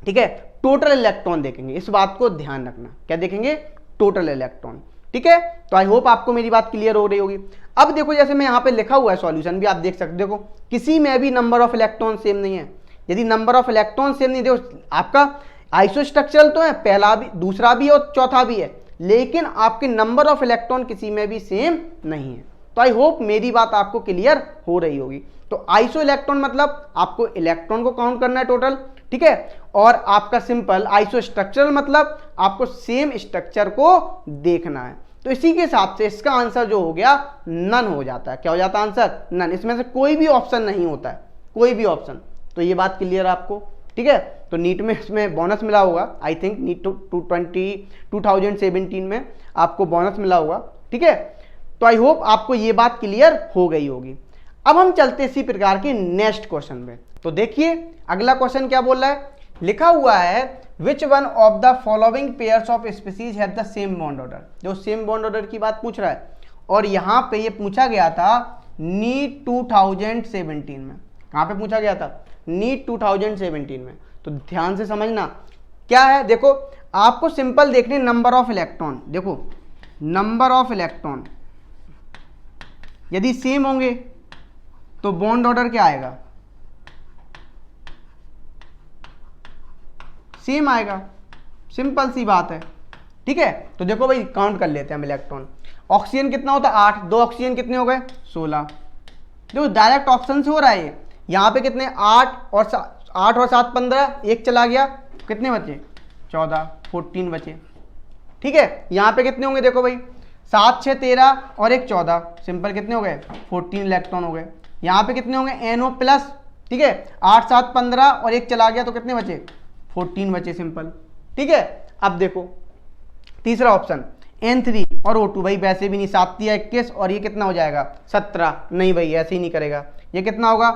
ठीक है, टोटल इलेक्ट्रॉन देखेंगे। इस बात को ध्यान रखना, क्या देखेंगे, टोटल इलेक्ट्रॉन। ठीक है, तो आई होप आपको मेरी बात क्लियर हो रही होगी। अब देखो जैसे मैं यहां पे लिखा हुआ है सॉल्यूशन भी आप देख सकते, देखो किसी में भी नंबर ऑफ इलेक्ट्रॉन सेम नहीं है। यदि नंबर ऑफ इलेक्ट्रॉन सेम नहीं, देखो आपका आइसो स्ट्रक्चरल तो है, पहला भी, दूसरा भी और चौथा भी है, लेकिन आपके नंबर ऑफ इलेक्ट्रॉन किसी में भी सेम नहीं है। तो आई होप मेरी बात आपको क्लियर हो रही होगी। तो आइसो इलेक्ट्रॉन मतलब आपको इलेक्ट्रॉन को काउंट करना है टोटल। ठीक है, और आपका सिंपल आइसो स्ट्रक्चरल मतलब आपको सेम स्ट्रक्चर को देखना है। तो इसी के हिसाब से इसका आंसर जो हो गया नन हो जाता है। क्या हो जाता है आंसर, नन। इसमें से कोई भी ऑप्शन नहीं होता है, कोई भी ऑप्शन। तो ये बात क्लियर आपको। ठीक है, तो नीट में इसमें बोनस मिला होगा, आई थिंक नीट 2017 में आपको बोनस मिला होगा। ठीक है, तो आई होप आपको ये बात क्लियर हो गई होगी। अब हम चलते इसी प्रकार के नेक्स्ट क्वेश्चन में। तो देखिए अगला क्वेश्चन क्या बोल रहा है, लिखा हुआ है which one of the following pairs of species have the same bond order. जो सेम बॉन्ड ऑर्डर की बात पूछ रहा है, और यहां पे ये पूछा गया था नीट 2017 में। कहां पे पूछा गया था, नीट 2017 में। तो ध्यान से समझना क्या है, देखो आपको सिंपल देखने नंबर ऑफ इलेक्ट्रॉन, देखो नंबर ऑफ इलेक्ट्रॉन यदि सेम होंगे तो बॉन्ड ऑर्डर क्या आएगा, सेम आएगा, सिंपल सी बात है। ठीक है, तो देखो भाई काउंट कर लेते हैं हम इलेक्ट्रॉन। ऑक्सीजन कितना होता है 8, दो ऑक्सीजन कितने हो गए 16। देखो डायरेक्ट ऑप्शन से हो रहा है ये। यहाँ पे कितने 8 और 7 15, एक चला गया, कितने बचे 14, 14 बचे। ठीक है, यहाँ पे कितने होंगे देखो भाई 7 6 13 और एक 14, सिंपल कितने हो गए 14 इलेक्ट्रॉन हो गए। यहाँ पे कितने होंगे NO प्लस। ठीक है, 8 7 15 और एक चला गया तो कितने बचे 14 बचे, सिंपल। ठीक है, अब देखो तीसरा ऑप्शन N3 और O2, भाई वैसे भी नहीं, 7 या 21 और ये कितना हो जाएगा 17, नहीं भाई ऐसे ही नहीं करेगा। ये कितना होगा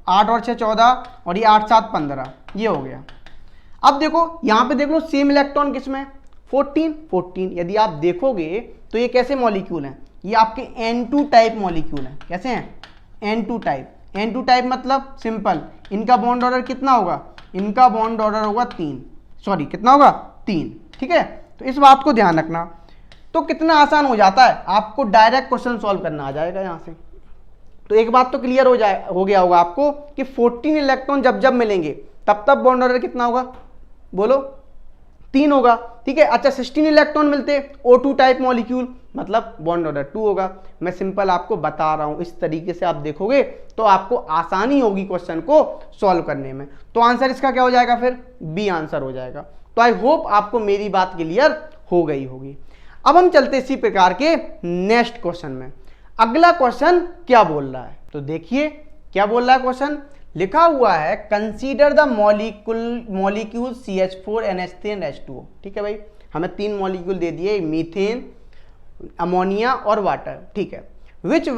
8 और 6 14 और ये 8 7 15, ये हो गया। अब देखो यहाँ पे देख लो सेम इलेक्ट्रॉन किसमें 14। यदि आप देखोगे तो ये कैसे मॉलिक्यूल हैं, ये आपके N2 टाइप मॉलिक्यूल हैं। कैसे हैं, N2 टाइप। N2 टाइप मतलब सिंपल, इनका बॉन्ड ऑर्डर कितना होगा इनका बॉन्ड ऑर्डर होगा 3, सॉरी कितना होगा 3, ठीक है। तो इस बात को ध्यान रखना। तो कितना आसान हो जाता है, आपको डायरेक्ट क्वेश्चन सॉल्व करना आ जाएगा यहाँ से। तो एक बात तो क्लियर हो गया होगा आपको कि 14 इलेक्ट्रॉन जब जब मिलेंगे तब तब बॉन्ड ऑर्डर कितना होगा, बोलो 3 होगा, ठीक है। अच्छा 16 इलेक्ट्रॉन मिलते O2 टाइप मॉलिक्यूल, मतलब बॉन्ड ऑर्डर 2 होगा। मैं सिंपल आपको बता रहा हूं, इस तरीके से आप देखोगे तो आपको आसानी होगी क्वेश्चन को सॉल्व करने में। तो आंसर इसका क्या हो जाएगा, फिर बी आंसर हो जाएगा। तो आई होप आपको मेरी बात क्लियर हो गई होगी। अब हम चलते इसी प्रकार के नेक्स्ट क्वेश्चन में। अगला क्वेश्चन क्या बोल रहा है, तो देखिए क्या बोल रहा है क्वेश्चन। लिखा हुआ है consider the molecule CH4 NH3 and H2O, ठीक है भाई। हमें 3 मॉलिक्यूल दे दिए, मीथेन, अमोनिया और वाटर, ठीक है। Which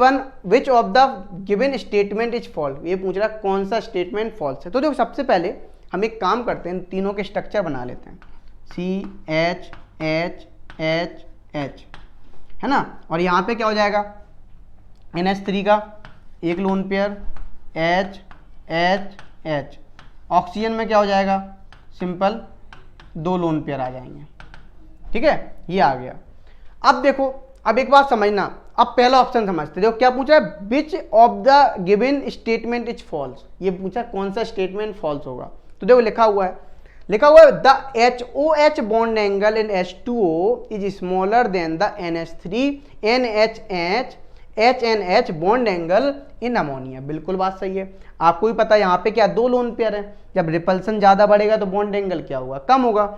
of the given statement is false, ये पूछ रहा है कौन सा स्टेटमेंट फॉल्स है। तो देखो सबसे पहले हम एक काम करते हैं, तीनों के स्ट्रक्चर बना लेते हैं, CH है ना, और यहाँ पे क्या हो जाएगा NH3 का एक लोन पेयर, H ऑक्सीजन में क्या हो जाएगा, सिंपल 2 लोन पेयर आ जाएंगे, ठीक है। ये आ गया। अब देखो, अब एक बात समझना, अब पहला ऑप्शन समझते, देखो क्या पूछा है, which of the given statement is false, ये पूछा कौन सा स्टेटमेंट फॉल्स होगा। तो देखो लिखा हुआ है the HOH bond angle in H2O is smaller than the NH3 NH bond angle in ammonia. बिल्कुल बात सही है, आपको भी पता है यहाँ पे क्या 2 लोन पेयर है, जब रिपल्सन ज्यादा बढ़ेगा तो बॉन्ड एंगल क्या होगा, कम होगा।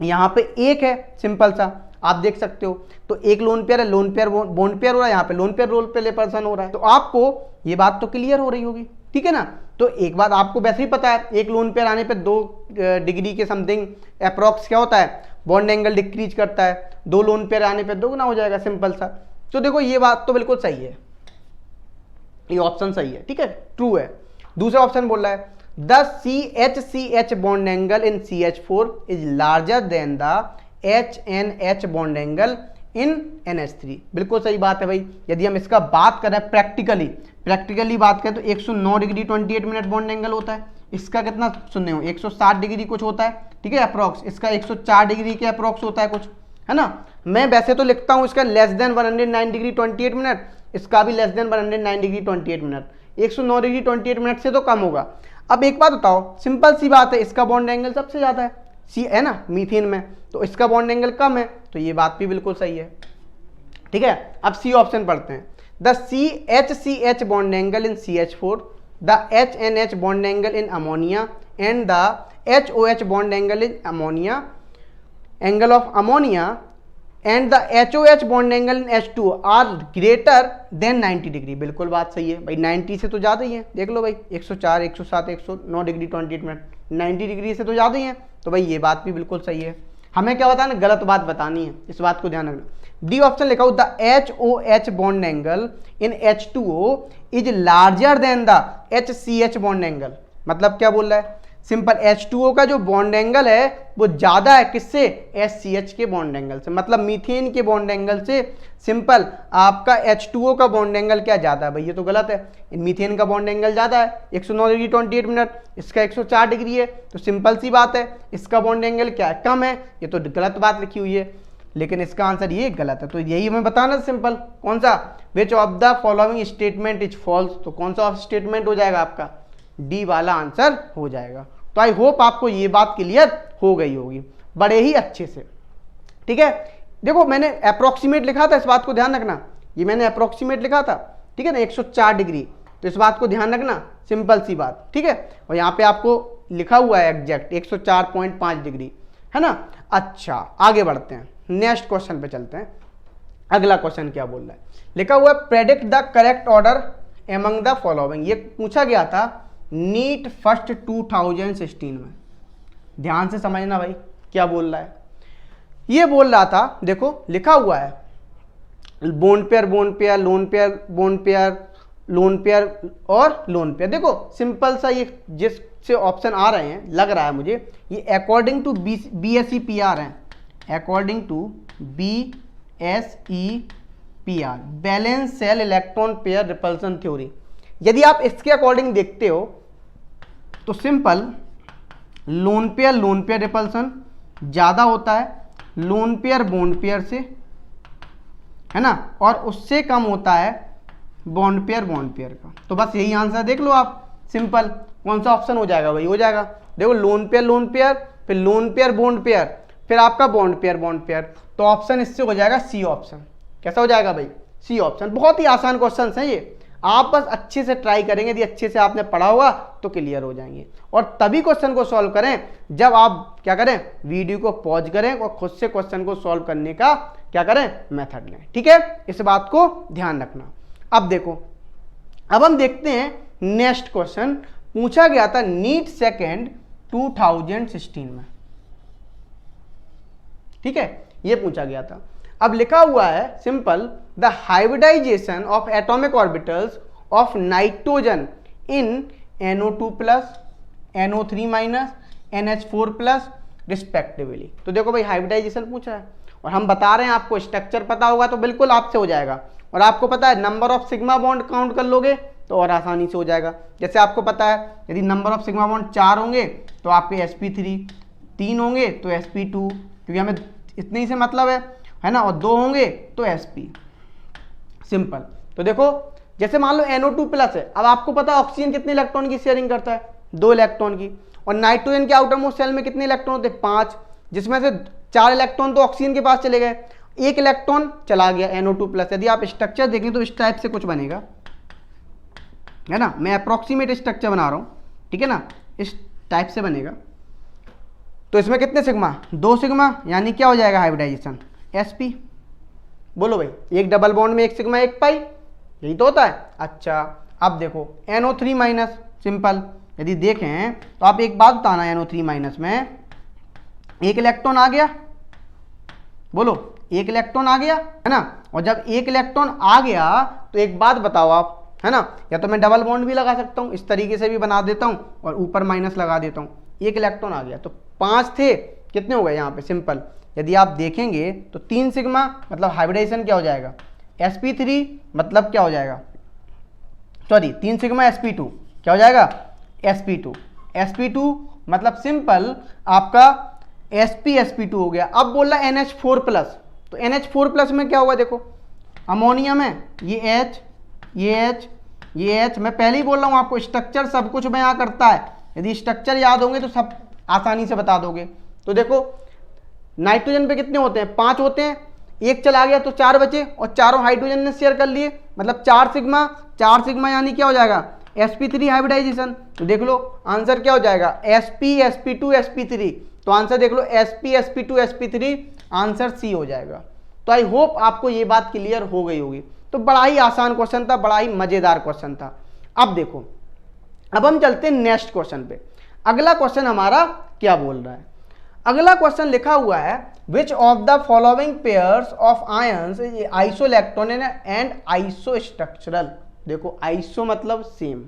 यहाँ पे एक है, सिंपल सा आप देख सकते हो। तो एक लोन पेयर है, लोन पेयर बॉन्ड पेयर हो रहा है, यहाँ पे लोन पेयर रोल पे रिपल्सन हो रहा है। तो आपको ये बात तो क्लियर हो रही होगी, ठीक है ना। तो एक बात आपको वैसे ही पता है, एक लोन पेयर आने पे 2 डिग्री के समथिंग अप्रॉक्स क्या होता है, बॉन्ड एंगल डिक्रीज करता है। 2 लोन पेयर आने पे 2 गुना हो जाएगा, सिंपल सा। तो देखो ये बात तो बिल्कुल सही है, ये ऑप्शन सही है, ठीक है, ट्रू है। दूसरा ऑप्शन बोल रहा है the CH bond angle in CH4 is larger than the HNH bond angle in NH3। बिल्कुल सही बात है भाई। यदि हम इसका बात करें प्रैक्टिकली बात करें तो 109 डिग्री 28 मिनट बॉन्ड एंगल होता है। इसका कितना सुनने हो, 160 डिग्री कुछ होता है, ठीक है, अप्रॉक्स। इसका 104 डिग्री के अप्रॉक्स होता है कुछ, है ना। मैं वैसे तो लिखता हूं इसका लेस देन 109 डिग्री 28 मिनट, इसका भी less than 109 degree 28 minute. 109 degree 28 minute से तो कम होगा। अब एक बात बताओ, सिंपल सी बात है, इसका बॉन्ड एंगल सबसे ज्यादा है, सी है ना, मीथेन में, तो इसका बॉन्ड एंगल कम है, तो ये बात भी बिल्कुल सही है, ठीक है। अब सी ऑप्शन पढ़ते हैं, the CH bond angle in CH4, the HNH bond angle in ammonia and the HOH bond angle in ammonia, angle of ammonia and the HOH bond angle in H2 are greater than 90 degree. बिल्कुल बात सही है भाई, 90 से तो ज़्यादा ही है, देख लो भाई, 104, 107, 109 डिग्री 28 मिनट, 90 डिग्री से तो ज़्यादा ही है। तो भाई ये बात भी बिल्कुल सही है। हमें क्या बताना, गलत बात बतानी है, इस बात को ध्यान रखना। डी ऑप्शन लिखा हो, the HOH bond angle in H2O is larger than the HCH bond angle. मतलब क्या बोल रहा है, सिंपल H2O का जो बॉन्ड एंगल है वो ज्यादा है किससे, HCH के बॉन्ड एंगल से, मतलब मीथेन के बॉन्ड एंगल से। सिंपल आपका H2O का बॉन्ड एंगल क्या ज्यादा है भाई, ये तो गलत है। मीथेन का बॉन्ड एंगल ज्यादा है 109 डिग्री 28 मिनट, इसका 104 डिग्री है, तो सिंपल सी बात है इसका बॉन्ड एंगल क्या है, कम है। ये तो गलत बात लिखी हुई है, लेकिन इसका आंसर ये गलत है। तो यही हमें बताना सिंपल, कौन सा, which of the following statement is false. तो कौन सा स्टेटमेंट हो जाएगा आपका, डी वाला आंसर हो जाएगा। तो आई होप आपको ये बात क्लियर हो गई होगी बड़े ही अच्छे से, ठीक है। देखो मैंने अप्रोक्सीमेट लिखा था, इस बात को ध्यान रखना, ये मैंने अप्रोक्सीमेट लिखा था, ठीक है ना, 104 डिग्री, तो इस बात को ध्यान रखना, सिंपल सी बात, ठीक है। और यहाँ पे आपको लिखा हुआ है एग्जैक्ट 104.5 डिग्री, है ना। अच्छा आगे बढ़ते हैं, नेक्स्ट क्वेश्चन पे चलते हैं। अगला क्वेश्चन क्या बोल रहा है, लिखा हुआ है predict the correct order among the following. ये पूछा गया था नीट फर्स्ट 2016 में, ध्यान से समझना भाई क्या बोल रहा है। ये बोल रहा था, देखो लिखा हुआ है bone pair bone pair lone pair bone pair lone pair और लोन पेयर। देखो सिंपल सा ये जिससे ऑप्शन आ रहे हैं, लग रहा है मुझे ये अकॉर्डिंग टू BSEPR हैं, according to BSEPR, valence shell electron pair repulsion theory. यदि आप इसके अकॉर्डिंग देखते हो तो सिंपल लोन पेयर रिपल्सन ज़्यादा होता है लोन पेयर बॉन्ड पेयर से, है ना, और उससे कम होता है बॉन्ड पेयर का। तो बस यही आंसर देख लो आप, सिंपल। कौन सा ऑप्शन हो जाएगा भाई? हो जाएगा, देखो लोन पेयर, फिर लोन पेयर बॉन्ड पेयर, फिर आपका बॉन्ड पेयर। तो ऑप्शन इससे हो जाएगा सी ऑप्शन। कैसा हो जाएगा भाई? C option. बहुत ही आसान क्वेश्चन हैं ये, आप बस अच्छे से ट्राई करेंगे, यदि अच्छे से आपने पढ़ा होगा तो क्लियर हो जाएंगे। और तभी क्वेश्चन को सॉल्व करें जब आप क्या करें, वीडियो को पॉज करें और खुद से क्वेश्चन को सॉल्व करने का क्या करें, मेथड लें। ठीक है, इस बात को ध्यान रखना। अब देखो, अब हम देखते हैं नेक्स्ट क्वेश्चन। पूछा गया था नीट सेकंड 2016 में, ठीक है, ये पूछा गया था। अब लिखा हुआ है simple, the hybridisation of atomic orbitals of nitrogen in NO2+, NO3-, NH4+ respectively. तो देखो भाई, हाइब्रिडाइजेशन पूछा है और हम बता रहे हैं आपको, स्ट्रक्चर पता होगा तो बिल्कुल आपसे हो जाएगा। और आपको पता है number of sigma bond count कर लोगे तो और आसानी से हो जाएगा। जैसे आपको पता है यदि नंबर ऑफ सिग्मा बॉन्ड 4 होंगे तो आपके sp3, 3 होंगे तो sp2, क्योंकि हमें इतने ही से मतलब है ना, और 2 होंगे तो sp। सिंपल। तो देखो, जैसे मान लो NO2+ है, अब आपको पता है ऑक्सीजन कितने इलेक्ट्रॉन की शेयरिंग करता है? 2 इलेक्ट्रॉन की। और नाइट्रोजन के आउटर मोस्ट शेल में कितने इलेक्ट्रॉन होते हैं? 5, जिसमें से 4 इलेक्ट्रॉन तो ऑक्सीजन के पास चले गए, 1 इलेक्ट्रॉन चला गया NO2+। यदि आप स्ट्रक्चर देखें तो इस टाइप से कुछ बनेगा, है ना, मैं अप्रोक्सीमेट स्ट्रक्चर बना रहा हूं, ठीक है ना, इस टाइप से बनेगा। तो इसमें कितने सिग्मा? 2 सिग्मा, यानी क्या हो जाएगा हाइब्रिडाइजेशन? sp। बोलो भाई, एक डबल बॉन्ड में 1 सिग्मा 1 पाई, यही तो होता है। अच्छा, अब देखो NO3-, सिंपल। यदि देखें तो आप एक बात बताना, NO3- में 1 इलेक्ट्रॉन आ गया, बोलो 1 इलेक्ट्रॉन आ गया, है ना। और जब 1 इलेक्ट्रॉन आ गया तो एक बात बताओ आप, है ना, या तो मैं डबल बॉन्ड भी लगा सकता हूँ, इस तरीके से भी बना देता हूँ और ऊपर माइनस लगा देता हूँ। 1 इलेक्ट्रॉन आ गया तो 5 थे, कितने हो गए यहाँ पे? सिंपल। यदि आप देखेंगे तो 3 सिग्मा, मतलब हाइब्रिडाइजेशन क्या हो जाएगा? sp3, मतलब क्या हो जाएगा, सॉरी 3 सिग्मा sp2, क्या हो जाएगा? sp2 मतलब सिंपल आपका sp2 हो गया। अब बोल रहा NH4+, तो NH4+ में क्या होगा? देखो अमोनियम है, ये H, ये H। मैं पहले ही बोल रहा हूँ आपको, स्ट्रक्चर सब कुछ बयां करता है। यदि स्ट्रक्चर याद होंगे तो सब आसानी से बता दोगे। तो देखो नाइट्रोजन पे कितने होते हैं? 5 होते हैं, 1 चला गया तो 4 बचे, और चारों हाइड्रोजन ने शेयर कर लिए, मतलब 4 सिग्मा, यानी क्या हो जाएगा? sp3 hybridisation. तो देख लो आंसर क्या हो जाएगा? sp, sp2, sp3। तो आंसर देख लो sp, sp2, sp3, answer C हो जाएगा। तो आई होप आपको ये बात क्लियर हो गई होगी। तो बड़ा ही आसान क्वेश्चन था, बड़ा ही मजेदार क्वेश्चन था। अब देखो, अब हम चलते हैं नेक्स्ट क्वेश्चन पे। अगला क्वेश्चन हमारा क्या बोल रहा है? अगला क्वेश्चन लिखा हुआ है, which of the following pairs of ions isoelectronic and isostructural. देखो आइसो मतलब सेम,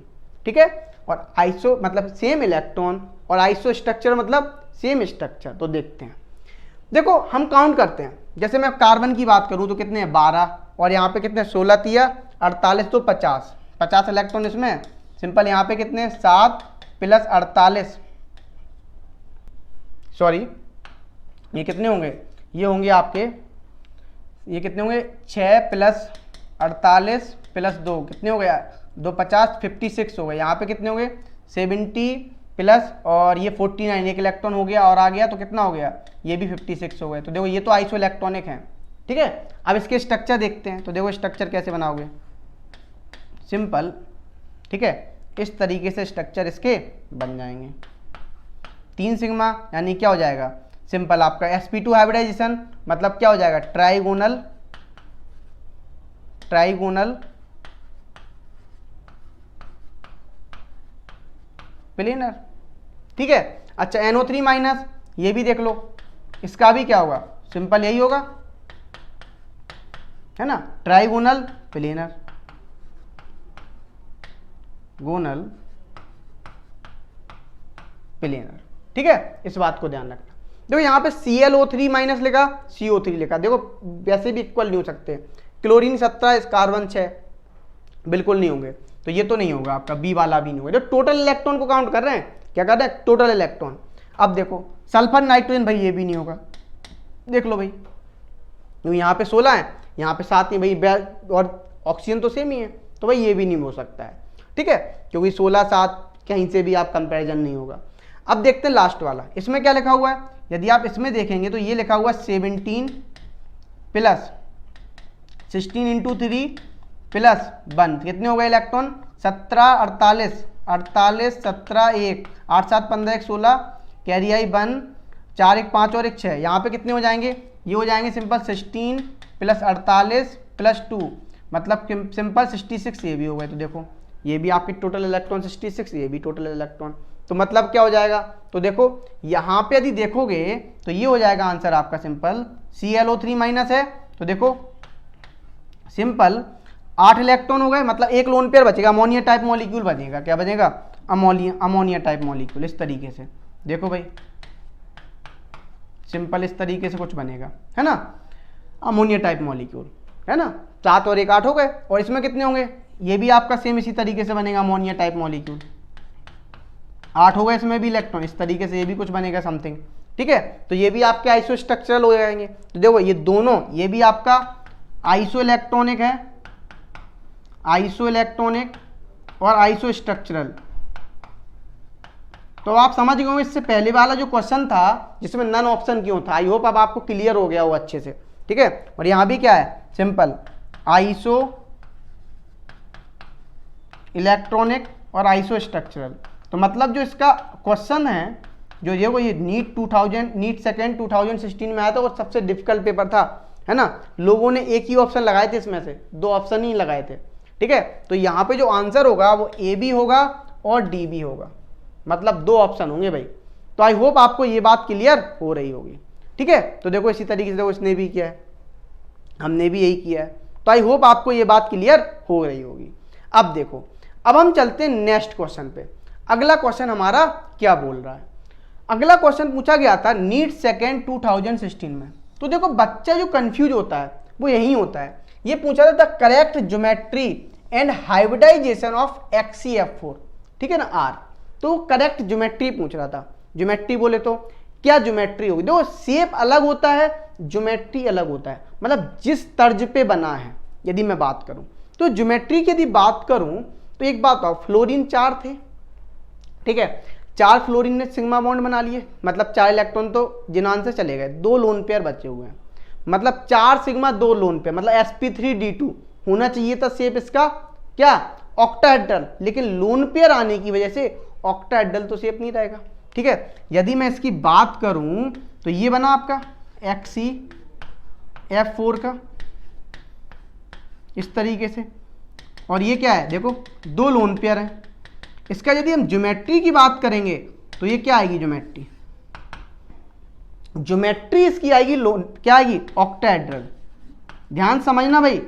ठीक है, और आइसो मतलब सेम इलेक्ट्रॉन, और आइसो स्ट्रक्चर मतलब सेम स्ट्रक्चर। तो देखते हैं, देखो हम काउंट करते हैं। जैसे मैं कार्बन की बात करूं तो कितने हैं? 12, और यहाँ पे कितने? 16 तिया 48, तो 50 इलेक्ट्रॉन इसमें। सिंपल, यहाँ पे कितने? 7 + 48, सॉरी ये कितने होंगे? ये होंगे आपके, ये कितने होंगे? 6 + 48 + 2, कितने हो गया? 2 50, 56 हो गए। यहाँ पे कितने हो गए? 70 प्लस, और ये 49, 1 इलेक्ट्रॉन हो गया और आ गया, तो कितना हो गया? ये भी 56 हो गए। तो देखो ये तो आइसो इलेक्ट्रॉनिक है, ठीक है। अब इसके स्ट्रक्चर देखते हैं। तो देखो स्ट्रक्चर कैसे बनाओगे? सिंपल, ठीक है, इस तरीके से स्ट्रक्चर इसके बन जाएंगे। 3 सिग्मा यानी क्या हो जाएगा? सिंपल आपका sp2 हाइब्रिडाइजेशन, मतलब क्या हो जाएगा? ट्राइगोनल प्लेनर, ठीक है। अच्छा NO3-, ये भी देख लो, इसका भी क्या होगा? सिंपल यही होगा, है ना, ट्राइगोनल प्लेनर, ठीक है। इस बात को ध्यान रखना। देखो यहाँ पे ClO3- लिखा, CO3 लिखा, देखो वैसे भी इक्वल नहीं हो सकते। क्लोरीन 17, कार्बन 6, बिल्कुल नहीं होंगे। तो ये तो नहीं होगा आपका, बी वाला भी नहीं होगा। जो टोटल इलेक्ट्रॉन को काउंट कर रहे हैं, क्या कर रहे हैं? Total electron. अब देखो सल्फर नाइट्रोजन, भाई ये भी नहीं होगा, देख लो भाई, क्योंकि यहाँ पे 16 है, यहाँ पे 7 नहीं भाई, और ऑक्सीजन तो सेम ही है, तो भाई ये भी नहीं हो सकता है, ठीक है, क्योंकि 16 7 कहीं से भी आप कंपैरिजन नहीं होगा। अब देखते हैं लास्ट वाला, इसमें क्या लिखा हुआ है, यदि आप इसमें देखेंगे तो ये लिखा हुआ 17 प्लस 16 इंटू 3 प्लस 1, कितने हो गए इलेक्ट्रॉन, 17 48 48 17 1 8 7 15 1 16, कैरी आई 1 4 1 5 और 1 6, यहाँ पे कितने हो जाएंगे, ये हो जाएंगे सिंपल 16 प्लस 48 प्लस 2, मतलब सिंपल 66 ये भी हो गए। तो देखो ये भी आपके टोटल इलेक्ट्रॉन 66, ये भी टोटल इलेक्ट्रॉन, तो मतलब क्या हो जाएगा, तो देखो यहाँ पे यदि देखोगे तो ये हो जाएगा आंसर आपका सिंपल ClO3 माइनस है, तो देखो सिंपल 8 इलेक्ट्रॉन हो गए, मतलब एक लोन पेयर बचेगा, अमोनिया टाइप मॉलिक्यूल बचेगा, क्या बचेगा, अमोनिया टाइप मॉलिक्यूल, इस तरीके से देखो भाई सिंपल इस तरीके से कुछ बनेगा, है ना, अमोनिया टाइप मॉलिक्यूल, है ना, 7 और 1 8 हो गए, और इसमें कितने होंगे, ये भी आपका सेम इसी तरीके से बनेगा, अमोनिया टाइप मॉलिक्यूल 8 हो गए, इसमें भी इलेक्ट्रॉन, इस तरीके से ये भी कुछ बनेगा समथिंग, ठीक है, तो ये भी आपके आइसो स्ट्रक्चरल हो जाएंगे। तो देखो ये दोनों, ये भी आपका आइसो इलेक्ट्रॉनिक है, आइसो इलेक्ट्रॉनिक और आइसो स्ट्रक्चरल। तो आप समझ गए इससे पहले वाला जो क्वेश्चन था जिसमें नन ऑप्शन क्यों था, आई होप अब आपको क्लियर हो गया हो अच्छे से, ठीक है, और यहां भी क्या है, सिंपल आइसो इलेक्ट्रॉनिक और आइसो स्ट्रक्चरल। तो मतलब जो इसका क्वेश्चन है, जो ये वो ये नीट सेकेंड 2016 में आया था, और सबसे डिफिकल्ट पेपर था, है ना, लोगों ने एक ही ऑप्शन लगाए थे, इसमें से 2 ऑप्शन ही लगाए थे, ठीक है, तो यहाँ पे जो आंसर होगा वो ए भी होगा और डी भी होगा, मतलब 2 ऑप्शन होंगे भाई। तो आई होप आपको ये बात क्लियर हो रही होगी, ठीक है, तो देखो इसी तरीके से देखो इसने भी किया है, हमने भी यही किया है, तो आई होप आपको ये बात क्लियर हो रही होगी। अब देखो, अब हम चलते हैं नेक्स्ट क्वेश्चन पे। अगला क्वेश्चन हमारा क्या बोल रहा है, अगला क्वेश्चन पूछा गया था नीट सेकेंड 2016 में। तो देखो बच्चा जो कंफ्यूज होता है वो यही होता है, ये पूछा था the correct geometry and hybridisation of XeF4, ठीक है ना, आर, तो करेक्ट ज्योमेट्री पूछ रहा था। ज्योमेट्री बोले तो क्या ज्योमेट्री होगी, देखो शेप अलग होता है, ज्योमेट्री अलग होता है, मतलब जिस तर्ज पे बना है। यदि मैं बात करूं तो ज्योमेट्री की यदि बात करूं तो एक बात आओ, फ्लोरीन 4 थे, ठीक है, 4 फ्लोरीन ने सिग्मा बॉन्ड बना लिए, मतलब 4 इलेक्ट्रॉन तो जिनान से चले गए, 2 लोन पेयर बचे हुए हैं, मतलब 4 सिग्मा 2 लोन पेयर, मतलब sp3d2 होना चाहिए था शेप इसका क्या, ऑक्टाहेड्रल, लेकिन लोन पेयर आने की वजह से ऑक्टाहेड्रल तो शेप नहीं रहेगा, ठीक है। यदि मैं इसकी बात करूं तो ये बना आपका XeF4 का इस तरीके से, और ये क्या है, देखो 2 लोन पेयर है। इसका यदि हम ज्योमेट्री की बात करेंगे तो ये क्या आएगी, ज्योमेट्री इसकी आएगी क्या आएगी, ऑक्टाहेड्रल। ध्यान समझना भाई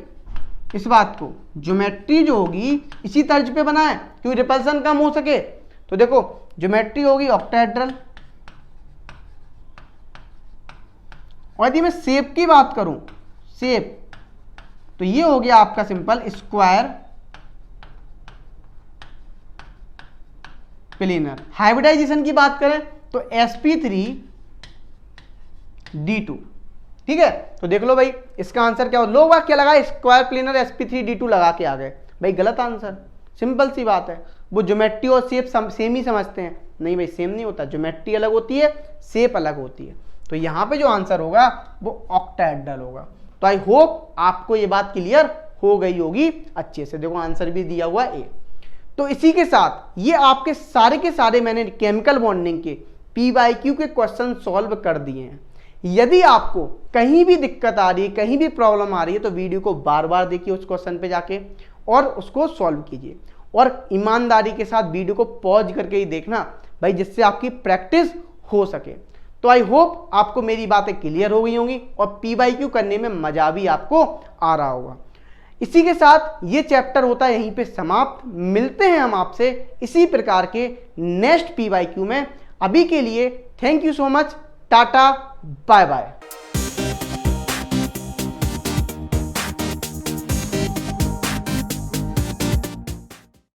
इस बात को, ज्योमेट्री जो होगी इसी तर्ज पे बना है क्योंकि रिपल्सन कम हो सके, तो देखो ज्योमेट्री होगी ऑक्टाहेड्रल। और यदि मैं शेप की बात करूं, शेप, तो ये हो गया आपका सिंपल स्क्वायर प्लेनर। हाइब्रिडाइजेशन की बात करें तो sp3d2, ठीक है, तो देख लो भाई इसका आंसर क्या हो, लोग क्या लगा, स्क्वायर प्लेनर sp3d2 लगा के आ गए, भाई गलत आंसर, सिंपल सी बात है। वो ज्योमेट्री और शेप सेम ही समझते हैं, नहीं भाई सेम नहीं होता, ज्योमेट्री अलग होती है, शेप अलग होती है। तो यहाँ पे जो आंसर होगा वो ऑक्टाहेड्रल होगा। तो आई होप आपको ये बात क्लियर हो गई होगी अच्छे से, देखो आंसर भी दिया हुआ ए। तो इसी के साथ ये आपके सारे के सारे मैंने केमिकल बॉन्डिंग के PYQ के क्वेश्चन सॉल्व कर दिए हैं। यदि आपको कहीं भी दिक्कत आ रही है, कहीं भी प्रॉब्लम आ रही है, तो वीडियो को बार बार देखिए उस क्वेश्चन पे जाके और उसको सॉल्व कीजिए, और ईमानदारी के साथ वीडियो को पॉज करके ही देखना भाई, जिससे आपकी प्रैक्टिस हो सके। तो आई होप आपको मेरी बातें क्लियर हो गई होंगी और PYQ करने में मजा भी आपको आ रहा होगा। इसी के साथ ये चैप्टर होता है यहीं पे समाप्त। मिलते हैं हम आपसे इसी प्रकार के नेक्स्ट PYQ में। अभी के लिए thank you so much, tata bye bye.